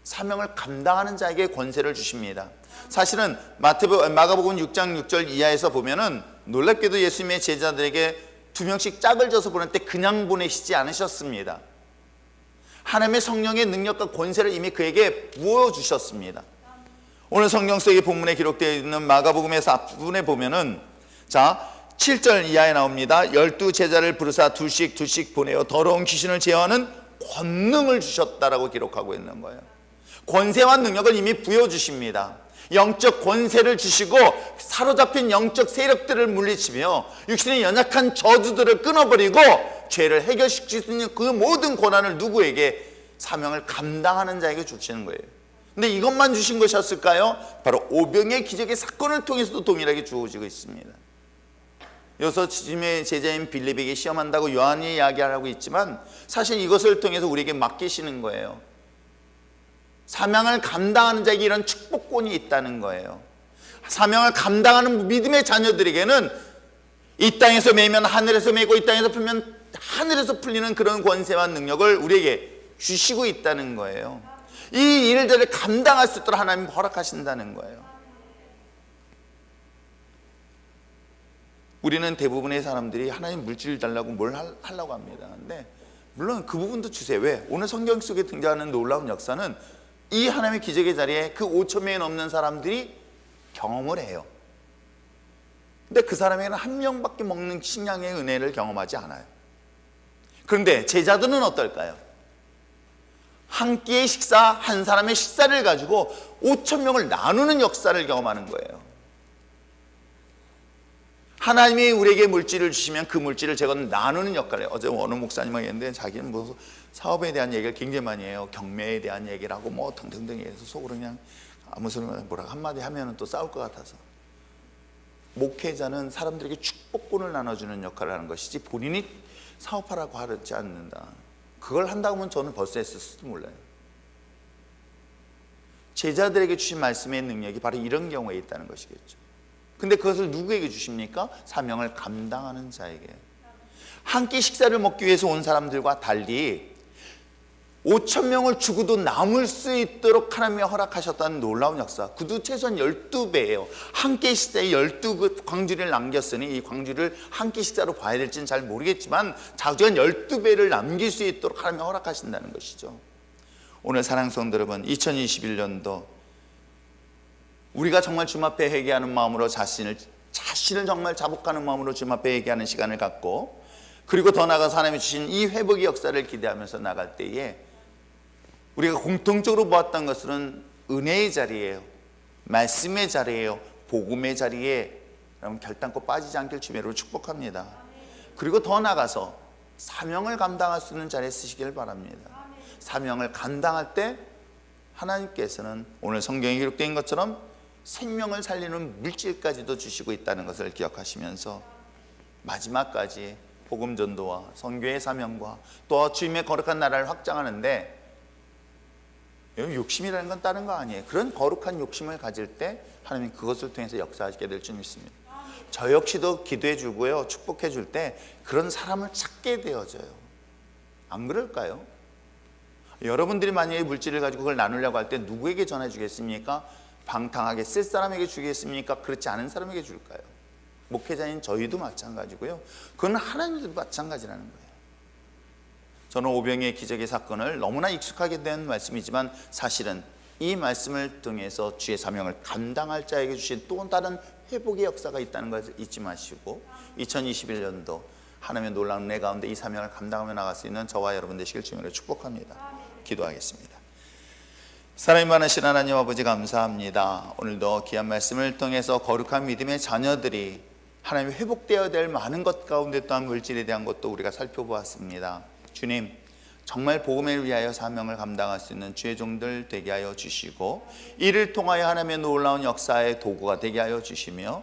사명을 감당하는 자에게 권세를 주십니다. 사실은 마가복음 6장 6절 이하에서 보면은 놀랍게도 예수님의 제자들에게 2명씩 짝을 져서 보낼 때 그냥 보내시지 않으셨습니다. 하나님의 성령의 능력과 권세를 이미 그에게 부어주셨습니다. 오늘 성경 속의 본문에 기록되어 있는 마가복음에서 앞부분에 보면은 자 7절 이하에 나옵니다. 12제자를 부르사 둘씩 보내어 더러운 귀신을 제어하는 권능을 주셨다라고 기록하고 있는 거예요. 권세와 능력을 이미 부여주십니다. 영적 권세를 주시고 사로잡힌 영적 세력들을 물리치며 육신의 연약한 저주들을 끊어버리고 죄를 해결시킬 수 있는 그 모든 권한을 누구에게? 사명을 감당하는 자에게 주시는 거예요. 근데 이것만 주신 것이었을까요? 바로 오병의 기적의 사건을 통해서도 동일하게 주어지고 있습니다. 여기서 주님의 제자인 빌립에게 시험한다고 요한이 이야기하고 있지만 사실 이것을 통해서 우리에게 맡기시는 거예요. 사명을 감당하는 자에게 이런 축복권이 있다는 거예요. 사명을 감당하는 믿음의 자녀들에게는 이 땅에서 매면 하늘에서 매고 이 땅에서 풀면 하늘에서 풀리는 그런 권세와 능력을 우리에게 주시고 있다는 거예요. 이 일들을 감당할 수 있도록 하나님 허락하신다는 거예요. 우리는 대부분의 사람들이 하나님 물질 달라고 뭘 하려고 합니다. 근데 물론 그 부분도 주세요. 왜? 오늘 성경 속에 등장하는 놀라운 역사는 이 하나님의 기적의 자리에 그 5천 명이 넘는 사람들이 경험을 해요. 근데 그 사람에게는 한 명밖에 먹는 식량의 은혜를 경험하지 않아요. 그런데 제자들은 어떨까요? 한 끼의 식사, 한 사람의 식사를 가지고 5천 명을 나누는 역사를 경험하는 거예요. 하나님이 우리에게 물질을 주시면 그 물질을 제가 나누는 역할을 해요. 어제 어느 목사님이 했는데 자기는 뭐 사업에 대한 얘기를 굉장히 많이 해요. 경매에 대한 얘기를 하고 뭐 등등등 해서 속으로 그냥 아무 소리나 뭐라고 한마디 하면 또 싸울 것 같아서. 목회자는 사람들에게 축복권을 나눠주는 역할을 하는 것이지 본인이 사업하라고 하지 않는다. 그걸 한다고 하면 저는 벌써 했을지도 몰라요. 제자들에게 주신 말씀의 능력이 바로 이런 경우에 있다는 것이겠죠. 근데 그것을 누구에게 주십니까? 사명을 감당하는 자에게. 한 끼 식사를 먹기 위해서 온 사람들과 달리 5,000명을 죽어도 남을 수 있도록 하나님이 허락하셨다는 놀라운 역사. 그도 최소한 12배예요. 한 끼 식사에 12그 광주리를 남겼으니 이 광주리를 한 끼 식사로 봐야 될지는 잘 모르겠지만 자주한 12배를 남길 수 있도록 하나님이 허락하신다는 것이죠. 오늘 사랑하는 성도 여러분, 2021년도 우리가 정말 주님 앞에 회개하는 마음으로 자신을 정말 자복하는 마음으로 주님 앞에 회개하는 시간을 갖고, 그리고 더 나아가서 하나님이 주신 이 회복의 역사를 기대하면서 나갈 때에 우리가 공통적으로 보았던 것은 은혜의 자리예요. 말씀의 자리예요. 복음의 자리에 여러분 결단코 빠지지 않길 주님으로 축복합니다. 그리고 더 나아가서 사명을 감당할 수 있는 자리에 쓰시길 바랍니다. 사명을 감당할 때 하나님께서는 오늘 성경에 기록된 것처럼 생명을 살리는 물질까지도 주시고 있다는 것을 기억하시면서 마지막까지 복음 전도와 선교의 사명과 또 주님의 거룩한 나라를 확장하는데, 욕심이라는 건 다른 거 아니에요. 그런 거룩한 욕심을 가질 때 하나님은 그것을 통해서 역사하시게 될 줄 믿습니다. 저 역시도 기도해 주고요, 축복해 줄 때 그런 사람을 찾게 되어져요. 안 그럴까요? 여러분들이 만약에 물질을 가지고 그걸 나누려고 할 때 누구에게 전해 주겠습니까? 방탕하게 쓸 사람에게 주겠습니까? 그렇지 않은 사람에게 줄까요? 목회자인 저희도 마찬가지고요. 그건 하나님도 마찬가지라는 거예요. 저는 오병이의 기적의 사건을 너무나 익숙하게 된 말씀이지만 사실은 이 말씀을 통해서 주의 사명을 감당할 자에게 주신 또 다른 회복의 역사가 있다는 것을 잊지 마시고 2021년도 하나님의 놀라운 은혜 가운데 이 사명을 감당하며 나갈 수 있는 저와 여러분 되시길 주님으로 축복합니다. 기도하겠습니다. 사랑이 많으신 하나님 아버지 감사합니다. 오늘도 귀한 말씀을 통해서 거룩한 믿음의 자녀들이 하나님이 회복되어야 될 많은 것 가운데 또한 물질에 대한 것도 우리가 살펴보았습니다. 주님, 정말 복음을 위하여 사명을 감당할 수 있는 주의 종들 되게 하여 주시고 이를 통하여 하나님의 놀라운 역사의 도구가 되게 하여 주시며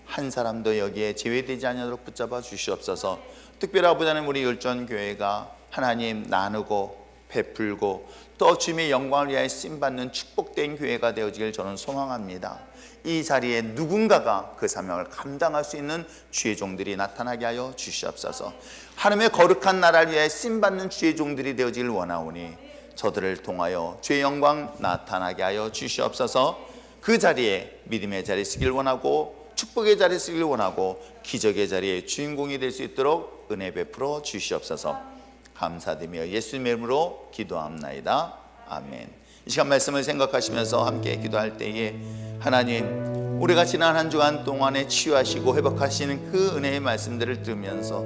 한 사람도 여기에 제외되지 않도록 붙잡아 주시옵소서. 특별히 아버지 하나님, 우리 율전교회가 하나님 나누고 베풀고 또 주님의 영광을 위하여 쓰임받는 축복된 교회가 되어지길 저는 소망합니다. 이 자리에 누군가가 그 사명을 감당할 수 있는 주의 종들이 나타나게 하여 주시옵소서. 하나님의 거룩한 나라를 위하여 쓰임받는 주의 종들이 되어지길 원하오니 저들을 통하여 주의 영광 나타나게 하여 주시옵소서. 그 자리에 믿음의 자리에 쓰길 원하고 축복의 자리에 쓰길 원하고 기적의 자리에 주인공이 될 수 있도록 은혜 베풀어 주시옵소서. 감사드리며 예수님의 이름으로 기도합나이다. 아멘. 이 시간 말씀을 생각하시면서 함께 기도할 때에 하나님, 우리가 지난 한 주간 동안에 치유하시고 회복하시는 그 은혜의 말씀들을 들으면서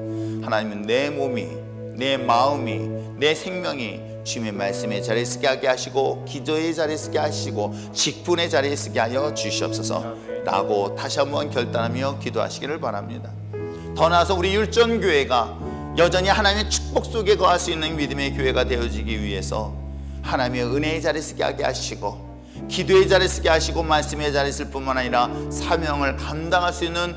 하나님은 내 몸이, 내 마음이, 내 생명이 주님의 말씀의 자리에 서게 하게 하시고 기도의 자리에 서게 하시고 직분의 자리에 서게 하여 주시옵소서 라고 다시 한번 결단하며 기도하시기를 바랍니다. 더 나아서 우리 율전교회가 여전히 하나님의 축복 속에 거할 수 있는 믿음의 교회가 되어지기 위해서 하나님의 은혜의 자리에 서게 하게 하시고 기도의 자리에 서게 하시고 말씀의 자리에 있을 뿐만 아니라 사명을 감당할 수 있는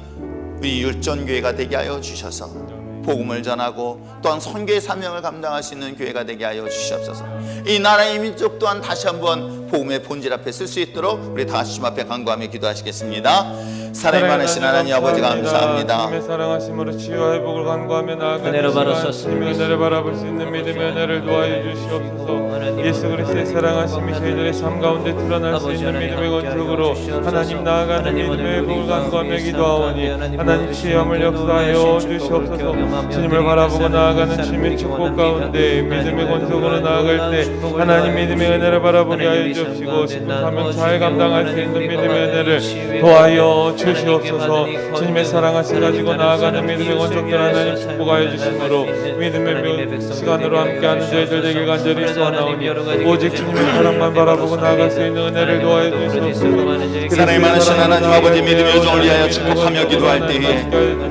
우리 율전교회가 되게 하여 주셔서 복음을 전하고 또한 선교의 사명을 감당할 수 있는 교회가 되게 하여 주시옵소서. 이 나라의 민족 또한 다시 한번 복음의 본질 앞에 쓸 수 있도록 우리 다 주님 앞에 간구하며 기도하시겠습니다. 사랑이 많으신 하나님 아버지 감사합니다. 주님의 사랑하심으로 치유와 회복을 간구하며 나아가는 은혜로 바라셨습니다. 은혜를 바라볼 수 있는 믿음의 은혜를 도와해 주시옵소서. 예수 그리스도의 사랑하심이 저희들의 삶 가운데 드러날 수 있는 믿음의 건축으로 하나님 나아가는 믿음의 회복을 간구하며 기도하오니 하나님 치유함을 역사하여 주시옵소서. 주님을 바라보고 나아가는 주님의 축복 가운데 믿음의 권속으로 나아갈 때 하나님 믿음의 은혜를 바라보게 하여 주옵시고 직분 사명 잘 감당할 수 있는 믿음의 은혜를 도하여 주옵소서. 주시옵소서. 주님의 사랑하심 가지고 나아가는 믿음의 권속들 하나님 축복하여 주심으로 믿음의 시간으로 함께하는 저희들 되게 간절히 소원하오니 오직 주님의 사랑만 바라보고 나아갈 수 있는 은혜를 도와여 주시옵소서. 사랑이 많으신 하나님 아버지 믿음의 요정을 위하여 축복하며 기도할 때에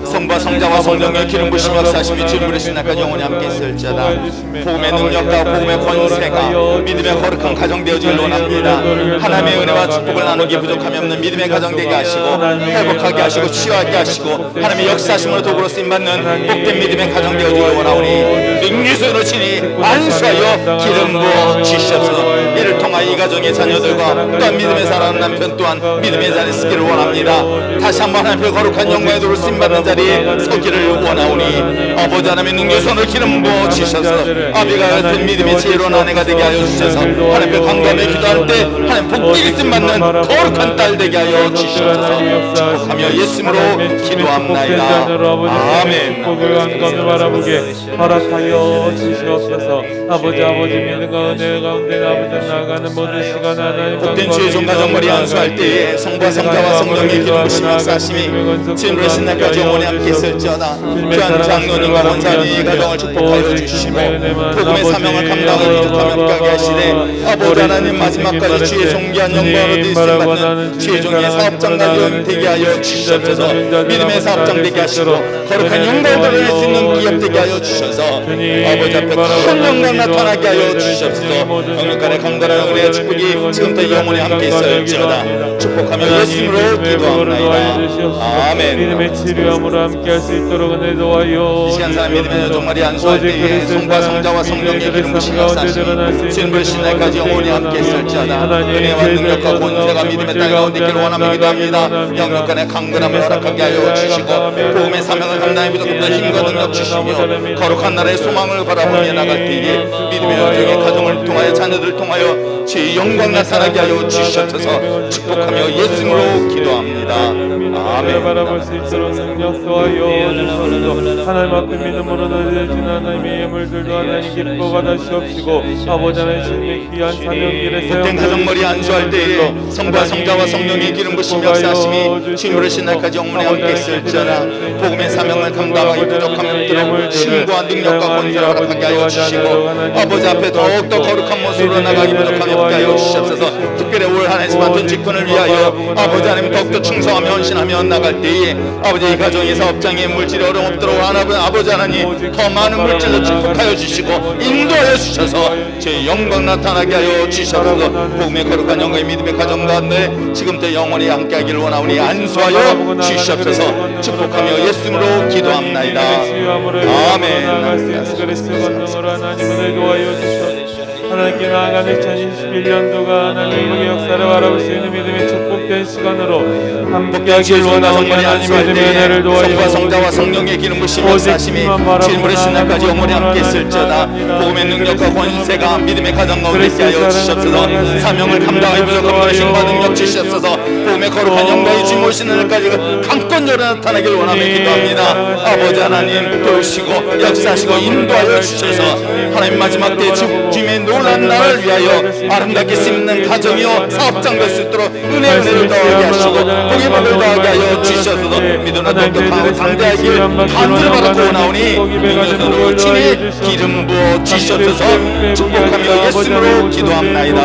성부와 성자와 성령의 기름 부으심 역사하심이 주님으로 날까지 영원히 함께 있을지어다. 복음의 능력과 복음의 권세가 믿음의 거룩한 가정 되어질 원합니다. 하나님의 은혜와 축복을 나누기 부족함이 없는 믿음의 가정 되게 하시고 회복하게 하시고 치유하게 하시고 하나님의 역사하심으로 도구로 쓰임받는 복된 믿음의 가정 되어질 원하오니 능유수로 친히 안수하여 기름 부어 주시옵소서. 이를 통하여 이 가정의 자녀들과 또한 믿음의 사랑하는 남편 또한 믿음의 자리에 서기를 원합니다. 다시 한번 하나님의 거룩한 영광의 도를 쓰임받는 자리에 서기를 원하오니 아버지 하나님의 능유손을 기름 부어 주셔서 아비가 같은 믿음의 지혜로운 아내가 되게 하여 주셔서 하나님의 강구하며 기도할 때 하나님 복되게 쓰임받는 거룩한 딸 되게 하여 주시옵소서. 축복하며 예수님으로 기도합나이다. 아멘. 복을 강감을 바라보게 허락하여 주시옵소서. 아버지 믿음과 은혜 가운데 아버지 나아가는 모든 시간 하나님 복된 주의 종가정머리 안수할 때에 성부와 성자와 성령의 기름 부으심 역사하심이 지금으로 신날까지 영원히 함께 있을지어다. 귀한 장로님과 원사님 이 가정을 축복하여 주시고 복음의 사명을 감당하여 이적하며 함께하게 하시되 아버지 하나님 마지막까지 주의 존귀한 영광으로 되시받는 주의 종의 사업장과 영 되게 하여 주시옵소서. 믿음의 사업장 되게 하시고 거룩한 영광을 드러낼 수 있는 기업 되게 하여 주셔서 아버지 앞에 큰 영광 나타나게 하여 주시옵소서. 영육간의 강건한 은혜의 축복이 지금부터 영원히 함께 있을지어다. 축복하며 예수님으로 기도합나이다. 아멘. 믿음의 치료함으로 함께할 수 있도록 은혜 도와요. 이 시간 사람 믿음의 종말이 안수할 때에 성부와 성자와 성령의 기름 부으심 역사하심이 지금부터 신날까지 영원히 함께 있을지어다. 은혜와 능력과 권세가 믿음의 땅 가운데 있기를 원하며 기도합니다. 영육간의 강건함을 허락하게 하여 주시고 복음의 사명을 감당해 부족했던 힘과 능력 주시며 거룩한 나라의 소망을 바라보며 나갈 때에 믿음의 여정의 가정을 통하여 자녀들을 통하여 주의 영광 나타나게 하여 주시옵소서. 축복하며 예수님으로 기도합니다. 아멘. 바라볼 수 있도록 능력 도와요 주소서. 하나님 앞에 믿음으로 너희들 하나님의 예물들도 하나님 기뻐 받으시옵시고 아버지 하나님 주님의 귀한 사명길에 복된 가정머리 안수할 때에 성부와 성자와 성령의 기름 부으심 역사하심이 주님으로 신날까지 영원히 함께 있을지어다. 복음의 사명을 감당하기 부족함이 없도록 신과 능력과 권세를 허락하게 하여 주시고 아버지 앞에 더욱더 거룩한 모습으로 나가기 부족함이 없게 하여 주시옵소서. 특별히 올 한해 맡은 직분을 위하여 아버지 하나님 더욱더 충성하며 헌신하며 나갈 때에 아버지 이 가정의 사업장에 물질이 어려움 없도록 아버지 하나님 더 많은 물질로 축복하여 주시고 인도하여 주셔서 제 영광 나타나게 하여 주시옵소서. 복음의 거룩한 영광의 믿음의 가정 가운데 지금부터 영원히 함께하기를 원하오니 안수하여 주시옵소서. 축복하며 예수님으로 기도합나이다. 아멘. 하나님께 나아가는 2021년도가 하나님의 역사를 바라볼 수 있는 믿음의 축복된 시간으로 함께하길 원하오니 하나님의 은혜를 도와주시옵소서. 성부와 성자와 성령의 기름 부으심 역사하심이 질물의 신날까지 영원히 함께 있을지어다. 복음의 능력과 권세가 믿음의 가정 가운데 있게 하여 주시옵소서. 사명을 감당하기 부족한 신과 능력 주시옵소서. 복음의 거룩한 영광이 주님의 신날까지 강권적으로 나타나길 원하며 기도합니다. 아버지 하나님 도우시고 역사하시고 인도하여 주셔서 하나님 마지막 때 주님의 놀란 날을 위하여 아름답게 쓰임는 가정이요 사업장 될 수 있도록 은혜를 더하게 하시고 복의 복을 더하게 하여 주셔서 믿음으로 똑똑하고 당대하길 간절히 받고 나오니 믿음으로 주님 기름 부어 주셔서 축복하며 예수님으로 기도합나이다.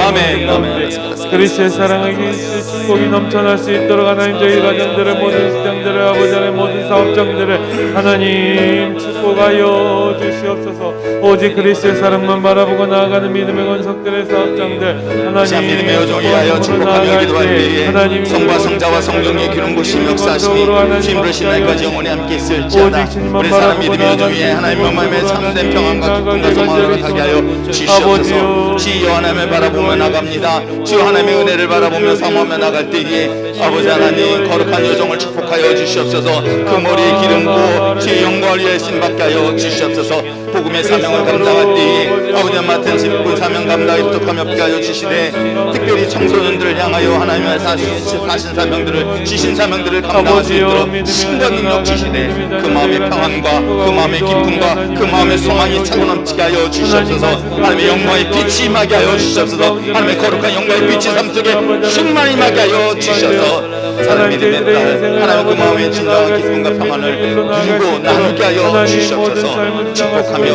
아멘. 아멘. 그리스도의 사랑에게 축복이 넘쳐날 수 있도록 하나님 저희 가정들의 모든 시장들을 아버지 하나님 모든 사업장들을 하나님 축복하여 주시옵소서. 오직 그리스도의 사랑만 바라보고 나아가는 믿음의 권속들의 사업장들 하나님 믿음의 여정을 위하여 축복하며 기도할 때에 성부와 성자와 성령의 기름 부으심 역사하심이 주님으로 신날까지 영원히 함께 있을지어다. 우리 사람 믿음의 여정 위에 하나님의 마음에 참된 평안과 기쁨과 소망을 가게 하여 주시옵소서. 주 하나님을 바라보며 나갑니다. 주 하나님의 은혜를 바라보며 사모하며 나갈 때에 아버지 하나님 거룩한 여정을 축복하여 주시옵소서. 그 머리에 기름 부어 주의 영광을 위해 신받게 하여 주시옵소서. 복음의 사명을 감당할 때에 아버지 맡은 직분 사명 감당에 부족함이 없게 하여 주시되 특별히 청소년들을 향하여 하나님의 하신 사명들을 주신 사명들을 감당할 수 있도록 신과 능력 주시되 그 마음의 평안과 그 마음의 기쁨과 그 마음의 소망이 차고 넘치게 하여 주시옵소서. 하나님의 영광의 빛이 임하게 하여 주시옵소서. 하나님의 거룩한 영광의 빛이 삶 속에 충만히 임하게 하여 주셔서 사랑 믿음의 딸 하나님 그 마음의 진정한 기쁨과 평안을 누리고 나누게 하여 주시옵소서. 축복하며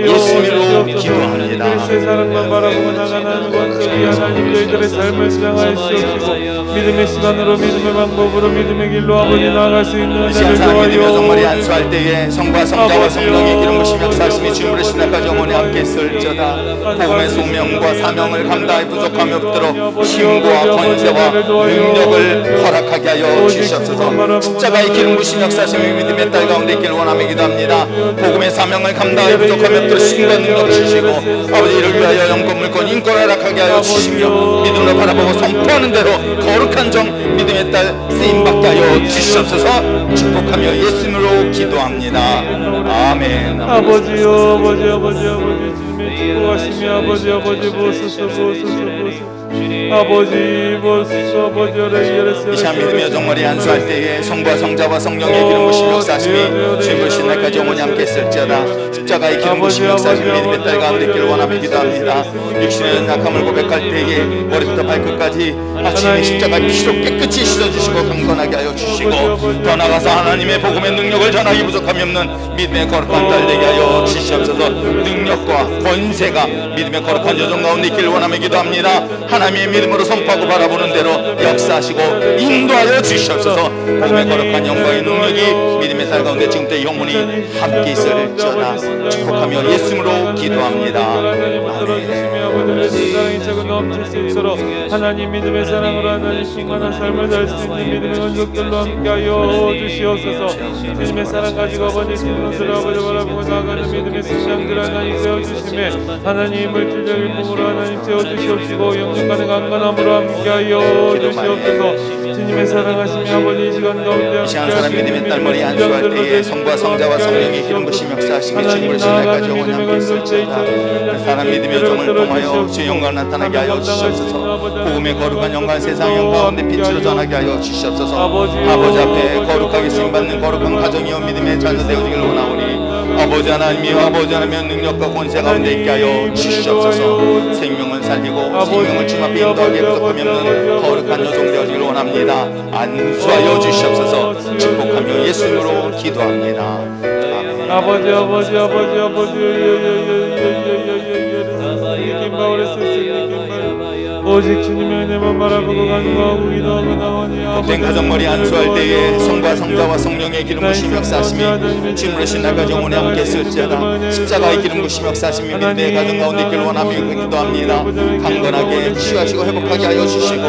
예수님으로 기도합니다. 그리스도의 사랑만 바라보고 나가는 원석이 하나님 저희들의 삶을 수장하여 주시옵시고 믿음의 시간으로 믿음의 방법으로 믿음의 길로 아버지 나아갈 수 있는 이 시간 은혜를 사람 믿으며 정말이 도와요. 안수할 때에 성과 성자와 성령의 기름 부심 역사하심이 주님으로 신학과 영혼에 함께 있을지어다. 복음의 소명과 사명을 감당하여 부족함이 없도록 힘과 권세와 능력을 허락하게 하여 주시옵소서. 십자가의 기름 부심 역사하심이 믿음의 딸 가운데 있기를 원하며 기도합니다. 복음의 사명을 감당하여 부족함이 없도록 힘과 능력 주시고 아버지 이를 위하여 영권 물권 인권 허락하게 하여 주시며 믿음으로 바라보고 선포하는 대로 거룩한 정 믿음의 딸 쓰임받게 하여 주시옵소서. 축복하며 예수님으로 기도합니다. 아멘. 아버지요 아버지 주님의 축복하심이 아버지 보소서 아버지 보소서 아버지 이 시간 믿으며 정말이 안수할 때에 성부와 성자와 성령의 기름 부심 역사하심이 주님을 신날까지 영원히 함께 있을지어다. 십자가의 기름 부심 역사하심이 믿음의 딸 가운데 있기를 원하며 기도합니다. 육신의 연약함을 고백할 때에 머리부터 발끝까지 주님의 십자가의 피로 깨끗이 씻어주시고 강건하게 하여 주시고 더 나아가서 하나님의 복음의 능력을 전하기 부족함이 없는 믿음의 거룩한 딸 되게 하여 주시옵소서. 능력과 권세가 믿음의 거룩한 여정 가운데 있기를 원하며 기도합니다. 하나님의 믿음으로 선포하고 바라보는 대로 역사하시고 인도하여 주시옵소서. 복음의 거룩한 영광의 능력이 믿음의 딸 가운데 지금부터 영원히 함께 있을지어다. 축복하며 예수님으로 기도합니다. 아멘. 사랑이 차고 넘칠 수 있도록 하나님 믿음의 사랑으로 하나님 충만한 삶을 살 수 있는 믿음의 원석들로 함께하여 주시옵소서. 주님의 사랑 가지고 아버지 진노스를 아버지 바라보고 나아가는 믿음의 신앙들 하나님 세워주심에 하나님 물질적인 몸으로 하나님 세워주시옵시고 영육간의 강건함으로 함께하여 주시옵소서. 주님의 사랑하심이 아버지 이 시간 가운데 이 시간 사람 믿음의 딸 머리 안수할 때에 성부와 성자와 성령의 기름 부심 역사하심이 주님을 신날까지 영원히 함께 있을지어다. 사람 믿음의 종을 통하여 주의 영광을 나타나게 하여 주시옵소서. 복음의 거룩한 영광 세상 영 가운데 빛으로 전하게 하여 주시옵소서. 아버지 앞에 거룩하게 쓰임받는 거룩한 가정이요 믿음의 자녀 되어지길 원하오니 아버지 하나님이여 아버지 하나님의 능력과 권세 가운데 있게 하여 주시옵소서. 생명을 살리고 생명을 주님 앞에 인도하게 부족함이 없는 거룩한 여종 되어지길 원합니다. 안수하여 주시옵소서. 축복하며 예수님으로 기도합니다. 아멘. 아버지 오직 주님의 은혜만 바라보고 간구하고 기도하고 나오니 복된 가정머리 안수할 때에 성과 성자와 성령의 기름 부심 역사하심이 주님으로 신날까지 영원히 함께 있을지어다. 십자가의 기름 부심 역사하심이 믿음의 가정 가운데 있기를 원하며 기도합니다. 강건하게 치유하시고 회복하게 하여 주시고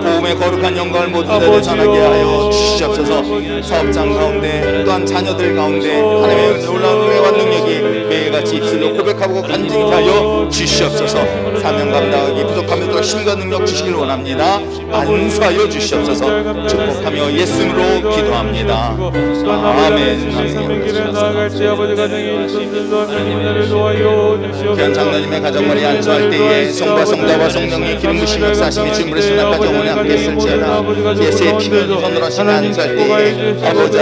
복음의 거룩한 영광을 모든 데로 전하게 하여 주시옵소서. 사업장 가운데 또한 자녀들 가운데 하나님의 놀라운 은혜와 능력이 매일같이 입술로 고백하고 간증케 하여 주시옵소서. 사명 감당하기 부족함에도 힘과 능력 주시길 원합니다. 안수하여 주시옵소서. 축복하며 예수님으로 기도합니다. 아멘. 귀한 장로님의 가정머리 안수할 때에 성과 성자와 성령의 기름 부심 역사하심이 주님으로 신학과 영원히 함께 있을지어다. 예수의 피를 손으로 하시며 안수할 때에 아버지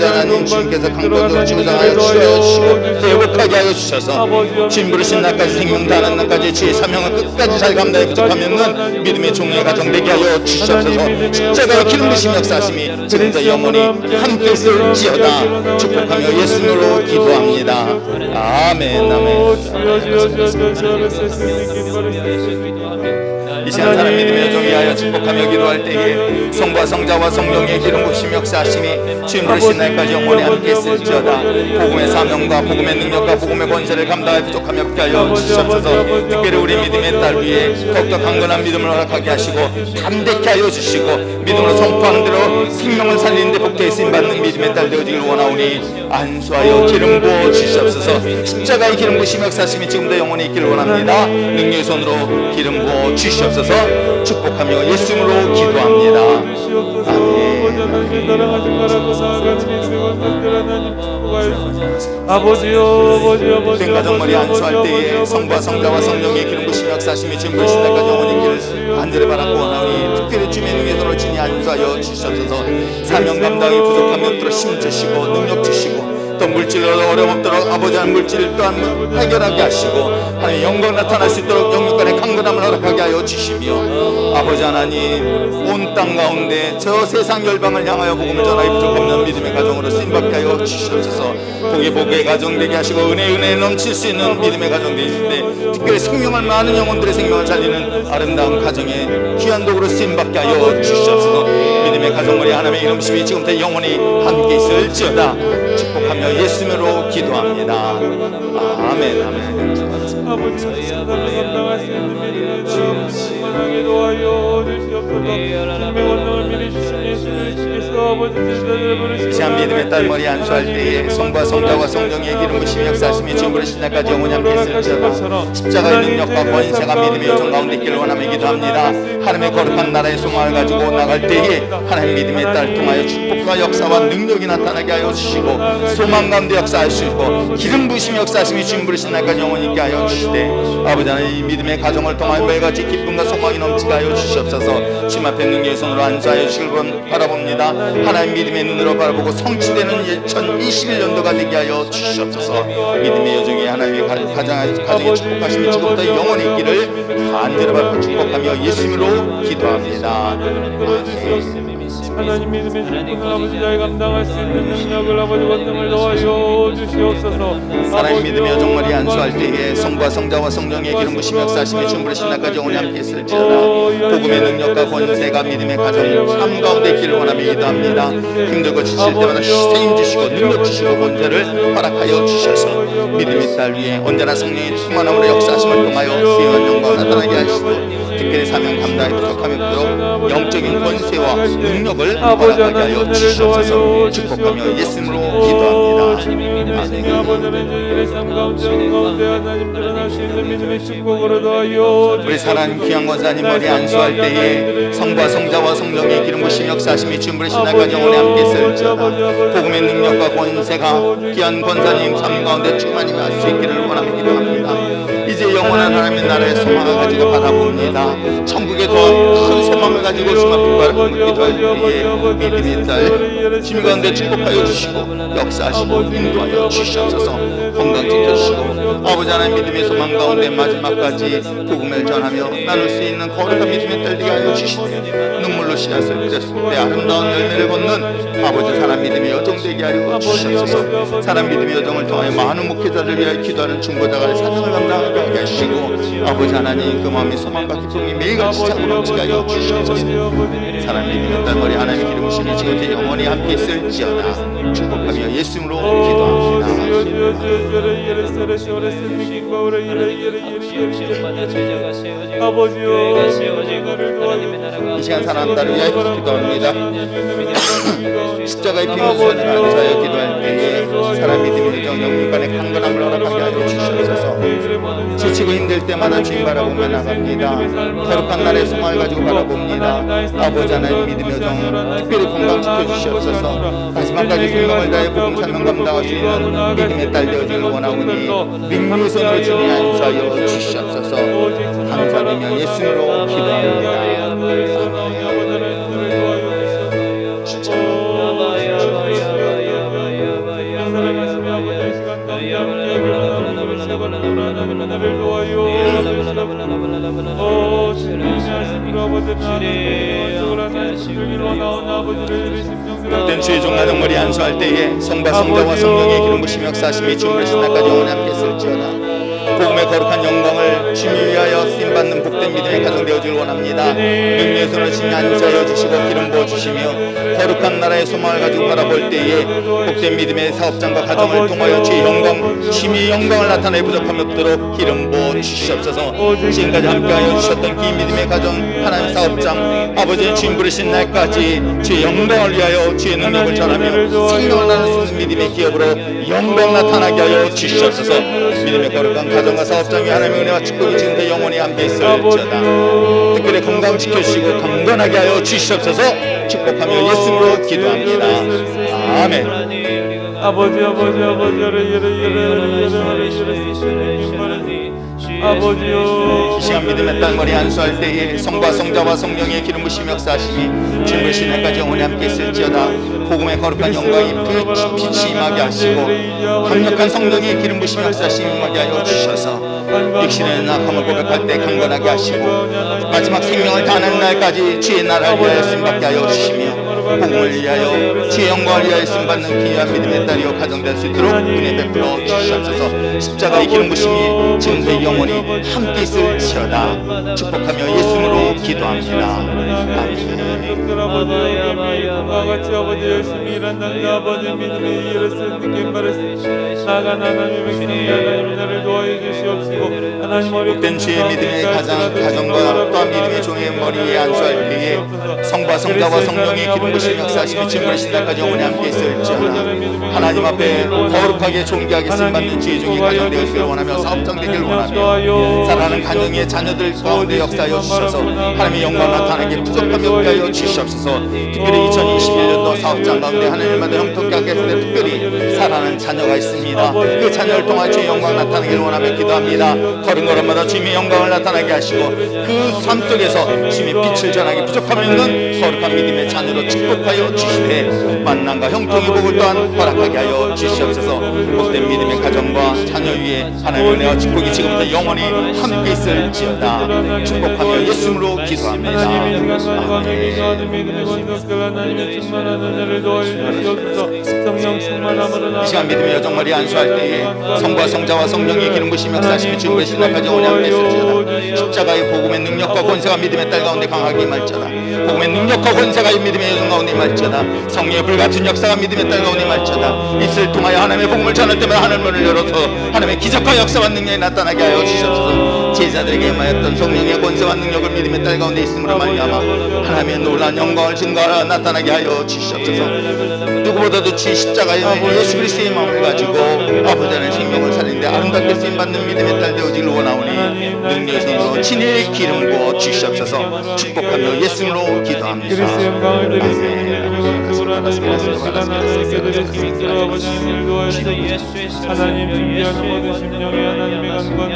하나님 주님께서 강권으로 주장하여 주시고 회복하게 하여 주셔서 주님으로 신학까지 생명 다하는 날까지 주의 사명을 끝까지 잘 감당해 부족하면은 믿음의 종의 가정 되게 하여 주시옵소서. 십자가의 기름 부심 역사하심이 지금부터 영원히 함께 있을지어다. 축복하며 예수님으로 기도합니다. 아멘. 이 시간 사람 믿음의 종이 하여 축복하며 기도할 때에 성과 성자와 성령의 기름 부심 역사하심이 주님으로 신날까지 영원히 함께 있을지어다. 복음의 사명과 복음의 능력과 복음의 권세를 감당하여 부족하며 함께 하여 주시옵소서. 특별히 우리 믿음의 딸 위에 더욱더 강건한 믿음을 허락하게 하시고 담대케 하여 주시고 믿음으로 선포하는 대로 생명을 살리는 데 복되에 쓰임받는 믿음의 딸 되어지길 원하오니 안수하여 기름 부어 주시옵소서. 십자가의 기름 부심 역사하심이 지금도 영원히 있기를 원합니다. 능력의 손으로 기름 부어 주시옵소서. 축복하며 예수님으로 기도합니다. 복된 가정머리 안수할 때에 성과 성자와 성령의 기름 부심 역사하심이 지금도 신날까지 영원히 있기를 간절히 바라고 원하오니 특별히 주의 능력의 손으로 진히 안수하여 주시옵소서. 사명 감당이 부족하면 들어 힘 주시고 능력 주시고 어떤 물질로도 어려움 없도록 아버지 하나님 물질 또한 해결하게 하시고 하나님 영광 나타날 수 있도록 영육간의 강건함을 허락하게 하여 주시며 아버지 하나님 온 땅 가운데 저 세상 열방을 향하여 복음을 전하기 부족없는 믿음의 가정으로 쓰임받게 하여 주시옵소서. 복의 가정 되게 하시고 은혜에 넘칠 수 있는 믿음의 가정 되시되 특별히 생명을 많은 영혼들의 생명을 살리는 아름다운 가정에 귀한 도구로 쓰임받게 하여 주시옵소서. 믿음의 가정머리 하나님의 이름심이 지금부터 영원히 함께 있을지어다. 축복하며 예수님으로 기도합니다. 아멘. 아멘. 아버지 사랑을 감당할 수 있는 믿음의 주 충만하게 도와여 주시옵소서. 생명 원능을 믿으 주신 예수 그리스도께서 아버지 제자들을 부르시고 시한 믿음의 딸 머리 안수할 때에 성부와 성자와 성령의 기름 부심이 역사하심이 지금부터 신날까지 영원히 함께 있을지어다. 십자가의 능력과 권세가 믿음의 요정 가운데 있기를 원하며 기도합니다. 하나님의 거룩한 나라의 소망을 가지고 나갈 때에 하나님 믿음의 딸 통하여 축복과 역사와 능력이 나타나게 하여 주시고 소망 가운데 역사하시고 기름 부심이 역사하심이 지금부터 신날까지 영원히 있게 하여 주시되 아버지 하나님 이 믿음의 가정을 통하여 매일같이 기쁨과 소망이 넘치게 하여 주시옵소서. 주님 앞에 능력의 손으로 안수하여 주시길 바라봅니다. 하나님 믿음의 눈으로 바라보고 성취되는 2021년도가 되게 하여 주시옵소서. 믿음의 여정이 하나님의 가정에 축복하심이 지금부터 영원히 있기를 간절히 바라고 축복하며 예수님으로 기도합니다. 아멘. 하나님 믿음의 축복을 아버지 자에 감당할 수 있는 능력을 아버지 권능을 도와여 주시옵소서. 하나님 믿음의 여정머리 안수할 때에 성부와 성자와 성령의 기름 부심이 역사하심이 충분히 신날까지 영원히 함께 있을지어다. 복음의 능력과 권세가 믿음의 가정 삶 가운데 있기를 원하며 기도합니다. 힘들고 지칠 때마다 힘 주시고 능력 주시고 권세를 허락하여 주셔서 믿음의 딸 위에 언제나 성령의 충만함으로 역사하심을 통하여 귀한 영광을 나타나게 하시고 특별히 사명 감당에 부족함이 없도록 영적인 권세와 능력을 허락하게 하여 주시옵소서. 축복하며 예수님으로 기도합니다. 우리 사랑하는 귀한 권사님 머리 안수할 때에 성부와 성자와 성령의 기름 부심 역사하심이 주님으로 신날까지 영원히 함께 있을지어다. 복음의 능력과 권세가 귀한 권사님 삶 가운데 충만히 할 수 있기를 원하며 기도합니다. 이제 영원한 하나님의 나라의 소망을 가지고 바라봅니다. 천국의 더 큰 소망을 가지고 주님 앞에 바라보며 기도할 때에 믿음의 딸 주님 가운데 축복하여 주시고 역사하시고 인도하여 주시옵소서. 건강 지켜주시고 아버지 하나님 믿음의 소망 가운데 마지막까지 복음을 전하며 나눌 수 있는 거룩한 믿음의 딸 되게 하여 주시되 눈물로 씨앗을 맺었을 때 아름다운 열매를 걷는 아버지 사람 믿음의 여정 되게 하여 주시옵소서. 사람 믿음의 여정을 통하여 많은 목회자를 위하여 기도하는 중보자가 사명을 감당하게 하게 하시고 아버지 하나님 그 마음의 소망과 기쁨이 매일같이 차고 넘치게 하여 주시옵소서. 사람 믿음의 딸 머리 하나님의 기름 부심이 지금부터 영원히 함께 있을지어다. 축복하며 예수님으로 기도합니다. 이 시간 사랑하는 딸을 위하여 기도합니다. 십자가의 피문선을 안수하여 기도할 때에 사람 믿음의 여정 영육간의 강건함을 허락하게 하여 주시옵소서. 지치고 힘들 때마다 주님 바라보며 나갑니다. 거룩한 날의 소망을 가지고 바라봅니다. 아버지 하나님 믿음의 여정 특별히 건강 지켜주시옵소서. 마지막까지 생명을 다해 복음 사명 감당할 수 있는 믿음의 딸 되어지길 원하오니 능력의 손으로 주님 안수하여 주시옵소서. 감사드리며 예수님으로 기도합니다. 복된 주의 종나는 머리 안수할 때에 성과 성자와 성령의 기름 부심 역사하심이 주님의 신날까지 영원히 함께 있을지어다. 복음의 거룩한 영광을 주님을 위하여 쓰임받는 복된 믿음의 가정 되어주길 원합니다. 능력의 손으로 주님 안수하여 주시고 기름 부어주시며 거룩한 나라의 소망을 가지고 바라볼 때에 복된 믿음의 사업장과 가정을 통하여 주의 영광, 주님의 영광을 나타내 부족함이 없도록 기름 부어주시옵소서. 지금까지 함께하여 주셨던 이 믿음의 가정 하나님 사업장 아버지 주님 부르신 날까지 주의 영광을 위하여 주의 능력을 전하며 생명을 나눌 수 있는 믿음의 기업으로 영광 나타나게 하여 주시옵소서. 믿음의 거룩한 가정과 사업장 위 하나님의 은혜와 축복이 지금부터 영원히 함께 있을지어다. 특별히 건강 지켜주시고 강건하게 하여 주시옵소서. 축복하며 예수님으로 기도합니다. 아멘. 아버지 아버지여 이 시간 믿음의 땅머리 안수할 때에 성과 성자와 성령의 기름 부심 역사하심이 진물 신날까지 영원히 함께 있을지어다. 복음의 거룩한 영광이 빛이 임하게 하시고 강력한 성령의 기름 부심 역사하심이 임하게 하여 주셔서 육신의 낙함을 고백할 때 강건하게 하시고 마지막 생명을 다하는 날까지 주의 나라를 위하여 쓰임받게 하여 주시며 복음을 위하여 주의 영광을 위하여 쓰임받는 귀한 믿음의 딸이여 가정될 수 있도록 은혜 베풀어 주시옵소서. 십자가의 기름 부심이 지금도 영원히 함께 있을지어다. 축복하며 예수님으로 기도합니다. 아멘. 같이 아버지 열심히 일한다. 아버지 믿음의 일을 쓰는 느낌 받으시 나간 하나님의 백성이 하나님 나를 도와해 주시옵시고 하나님 복된 주의 믿음의 가정과 또한 믿음의 종의 머리에 안수할 때에 성과 성자와 성령의 기름 부심 역사하심이 진물의 날까지 영원히 함께 있을지어다. 하나님 앞에 거룩하게 존귀하게 쓰임받는 주의 종이 가정되기를 원하며 사업장 되기를 원하며 사랑하는 가정의 자녀들 가운데 역사하여 주셔서 하나님의 영광 나타나게 부족함이 없게 하여 주시옵소서. 특별히 2021년도 사업장 가운데 하나님마다 형통케 하게 하시되 특별히 사랑하는 자녀가 있습니다. 그 자녀를 통해 주의 영광 나타나기를 원하며 기도합니다. 걸음걸음마다 주님의 영광을 나타나게 하시고 그 삶 속에서 주님의 빛을 전하기 부족함이 없는 거룩한 믿음의 자녀로 축복하여 주시되 만남과 형통의 복을 또한 허락하게 하여 주시옵소서. 복된 믿음의 가정과 자녀 위에 하나님의 은혜와 축복이 지금부터 영원히 함께 있을지어다. 축복하며 예수님으로 기도합니다. 이 시간 믿음의 여정머리 안수할 때에 성과 성자와 성령의 기름 부심 역사하심이 주님의 신랑까지 영원히 함께 있을지어다. 십자가의 복음의 능력과 권세가 믿음의 딸 가운데 강하게 임할지어다. 복음의 능력과 권세가 믿음의 여정 가운데 임할지어다. 성령의 불같은 역사가 믿음의 딸 가운데 임할지어다. 이슬 통하여 하나님의 복음을 전할 때마다 하늘문을 열어서 하나님의 기적과 역사와 능력이 나타나게 하여 주시옵소서. 제자들에게 임하였던 성령의 권세와 능력을 믿음의 딸 가운데 있음으로 말미암아 하나님의 놀라운 영광을 증거하여 나타나게 하여 주시옵소서. 누구보다도 주의 십자가의 예수 그리스도의 마음을 가지고 아버지 하나님의 생명을 살리는데 아름답게 쓰임받는 믿음의 딸 되어지기를 원하오니 능력의 손으로 진리의 기름 부어 주시옵소서. 축복하며 예수님으로 기도합니다.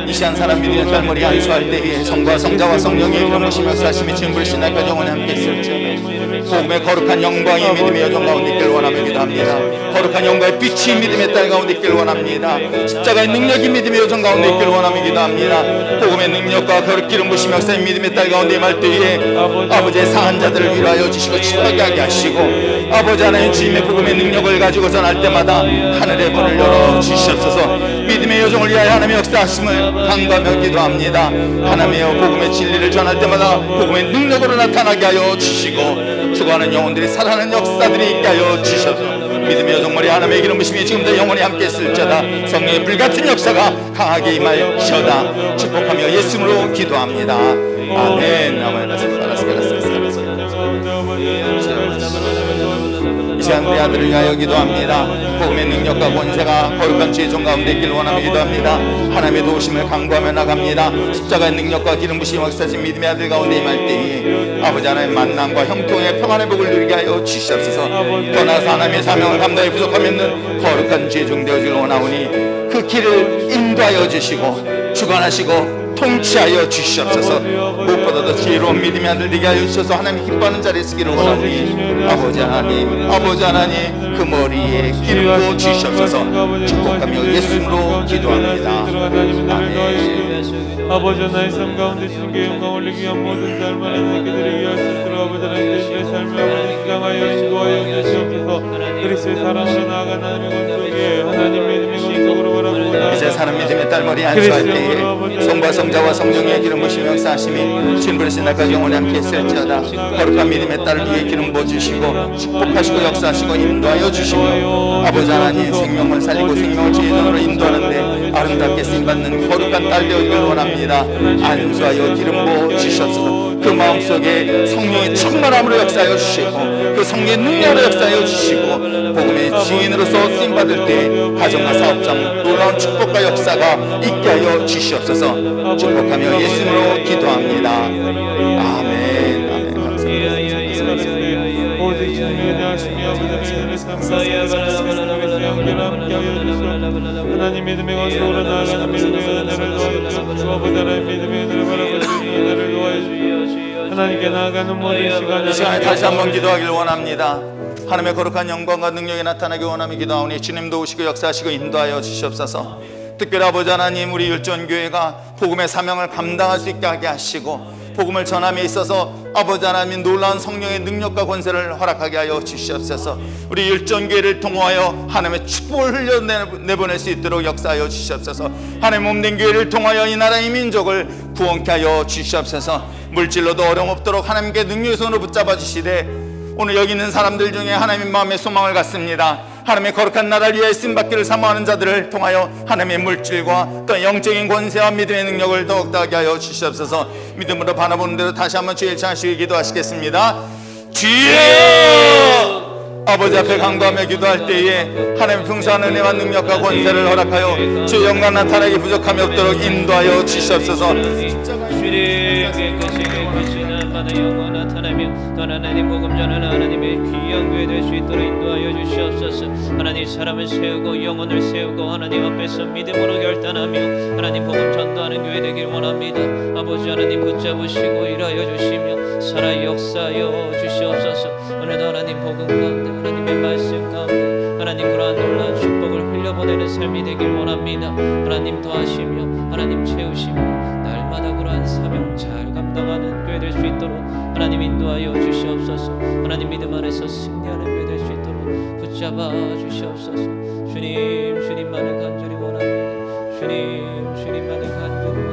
이 시간 사람 믿음의 딸머리 안수할 때에 성과 성자와 성령의 기름 부심 역사하심이 진불 신날까지 영원히 함께 있을지어다. 복음의 거룩한 영광이 믿음의 여정 가운데 있기를 원하며 기도합니다. 거룩한 영광의 빛이 믿음의 딸 가운데 있기를 원합니다. 십자가의 능력이 믿음의 여정 가운데 있기를 원하며 기도합니다. 복음의 능력과 거룩 기름 부심 역사의 믿음의 딸 가운데 임할 때에 아버지의 상한 자들을 위로하여 주시고 치유하게 하게 하시고 아버지 하나님 주님의 복음의 능력을 가지고 전할 때마다 하늘의 문을 열어 주시옵소서. 믿음의 여정을 위하여 하나님의 역사하심을 간구하며 기도합니다. 하나님의 복음의 진리를 전할 때마다 복음의 능력으로 나타나게 하여 주시고 죽어가는 영혼들이 살아나는 역사들이 있게 하여 주셔서 믿음의 여정머리 하나님의 기름 부심이 지금도 영원히 함께 있을지어다. 성령의 불같은 역사가 강하게 임할지어다. 축복하며 예수님으로 기도합니다. 아멘. 이 시간 우리 아들을 위하여 기도합니다. 복음의 능력과 권세가 거룩한 주의 종 가운데 있기를 원하며 기도합니다. 하나님의 도우심을 간구하며 나갑니다. 십자가의 능력과 기름 부심 역사하신 믿음의 아들 가운데 임할 때에 아버지 하나님의 만남과 형통의 평안의 복을 누리게 하여 주시옵소서. 떠나서 하나님의 사명을 감당에 부족함이 없는 거룩한 주의 종 되어지기를 원하오니 그 길을 인도하여 주시고 주관하시고 통치하여 주시옵소서. 무엇보다도 지혜로운 믿음의 아들 되게 하여 주셔서 하나님 기뻐하는 자리에 쓰기를 원하오니 아버지 하나님 그 머리에 기름 부어 주시옵소서. 축복하며 예수님으로 기도합니다. 아멘. 아버지 하나의 삶 가운데 주님께 영광 올리기 위한 모든 삶을 하나님께 드리기 위하여 스스로 아버지 하나님께 삶을 아버지 주장하여 인도하여 주시옵소서. 그리스도의 사랑으로 나아가 하나님의 권속에 하나님 믿음의 권속으로 바라보고 이제 사람 믿음의 딸머리 안수할 때에 성과 성자와 성령의 기름 부심 역사하심이 진불의 날까지 영원히 함께 있을지어다. 거룩한 믿음의 딸을 위해 기름 부어주시고 축복하시고 역사하시고 인도하여 주시며 아버지 하나님 생명을 살리고 생명을 지혜전으로 인도하는데 아름답게 쓰임받는 거룩한 딸 되어지기를 원합니다. 안수하여 기름 부어주셔서 그 마음속에 성령의 충만함으로 역사하여 주시고 그 성령의 능력으로 역사하여 주시고 복음의 증인으로서 쓰임받을 때 가정과 사업장 놀라운 축복과 역사가 있게 하여 주시옵소서. 축복하며 예수님으로 기도합니다. 아멘. 아멘. 감사합니다. 오직 주님의 은혜하심이 아버지의 삶과 하나님 믿음의 권속으로 나아가는 믿음의 은혜를 도와주시옵소서. 아버지 하나님께 나아가는 모든 시간을 이 시간에 다시 한번 기도하길 원합니다. 하나님의 거룩한 영광과 능력이 나타나기 원하며 기도하오니 주님도 오시고 역사하시고 인도하여 주시옵소서. 특별히 아버지 하나님, 우리 율전교회가 복음의 사명을 감당할 수 있게 하게 하시고 복음을 전함에 있어서 아버지 하나님 놀라운 성령의 능력과 권세를 허락하게 하여 주시옵소서. 우리 율전교회를 통하여 하나님의 축복을 흘려내보낼 수 있도록 역사하여 주시옵소서. 하나님 몸된 교회를 통하여 이 나라의 민족을 구원케 하여 주시옵소서. 물질로도 어려움 없도록 하나님께 능력의 손으로 붙잡아 주시되 오늘 여기 있는 사람들 중에 하나님의 마음에 소망을 갖습니다. 하나님의 거룩한 나라를 위해 쓰임받기를 사모하는 자들을 통하여 하나님의 물질과 또 영적인 권세와 믿음의 능력을 더욱 더하게 하여 주시옵소서. 믿음으로 바라보는 대로 다시 한번 주의 일창하시기 기도하시겠습니다. 주여! 아버지 앞에 간구하며 기도할 때에 하나님의 풍성한 은혜와 능력과 권세를 허락하여 주의 영광 나타나기 부족함이 없도록 인도하여 주시옵소서. 영원 나타나며 또 하나님 복음 전하는 하나님의 귀한 교회 될 수 있도록 인도하여 주시옵소서. 하나님 사람을 세우고 영혼을 세우고 하나님 앞에서 믿음으로 결단하며 하나님 복음 전도하는 교회 되길 원합니다. 아버지 하나님 붙잡으시고 일하여 주시며 살아 역사하여 주시옵소서. 오늘도 하나님 복음 가운데 하나님의 말씀 가운데 하나님 그러한 놀라운 축복을 흘려보내는 삶이 되길 원합니다. 하나님 더하시며 하나님 채우시며 날마다 그러한 사명 잘 감당하는 교회 될 수 있도록 하나님 인도하여 주시옵소서. 하나님 믿음 안에서 승리하는 교회 될 수 있도록 붙잡아 주시옵소서. 주님만을 간절히 원합니다. 주님만을 간절히 원합니다.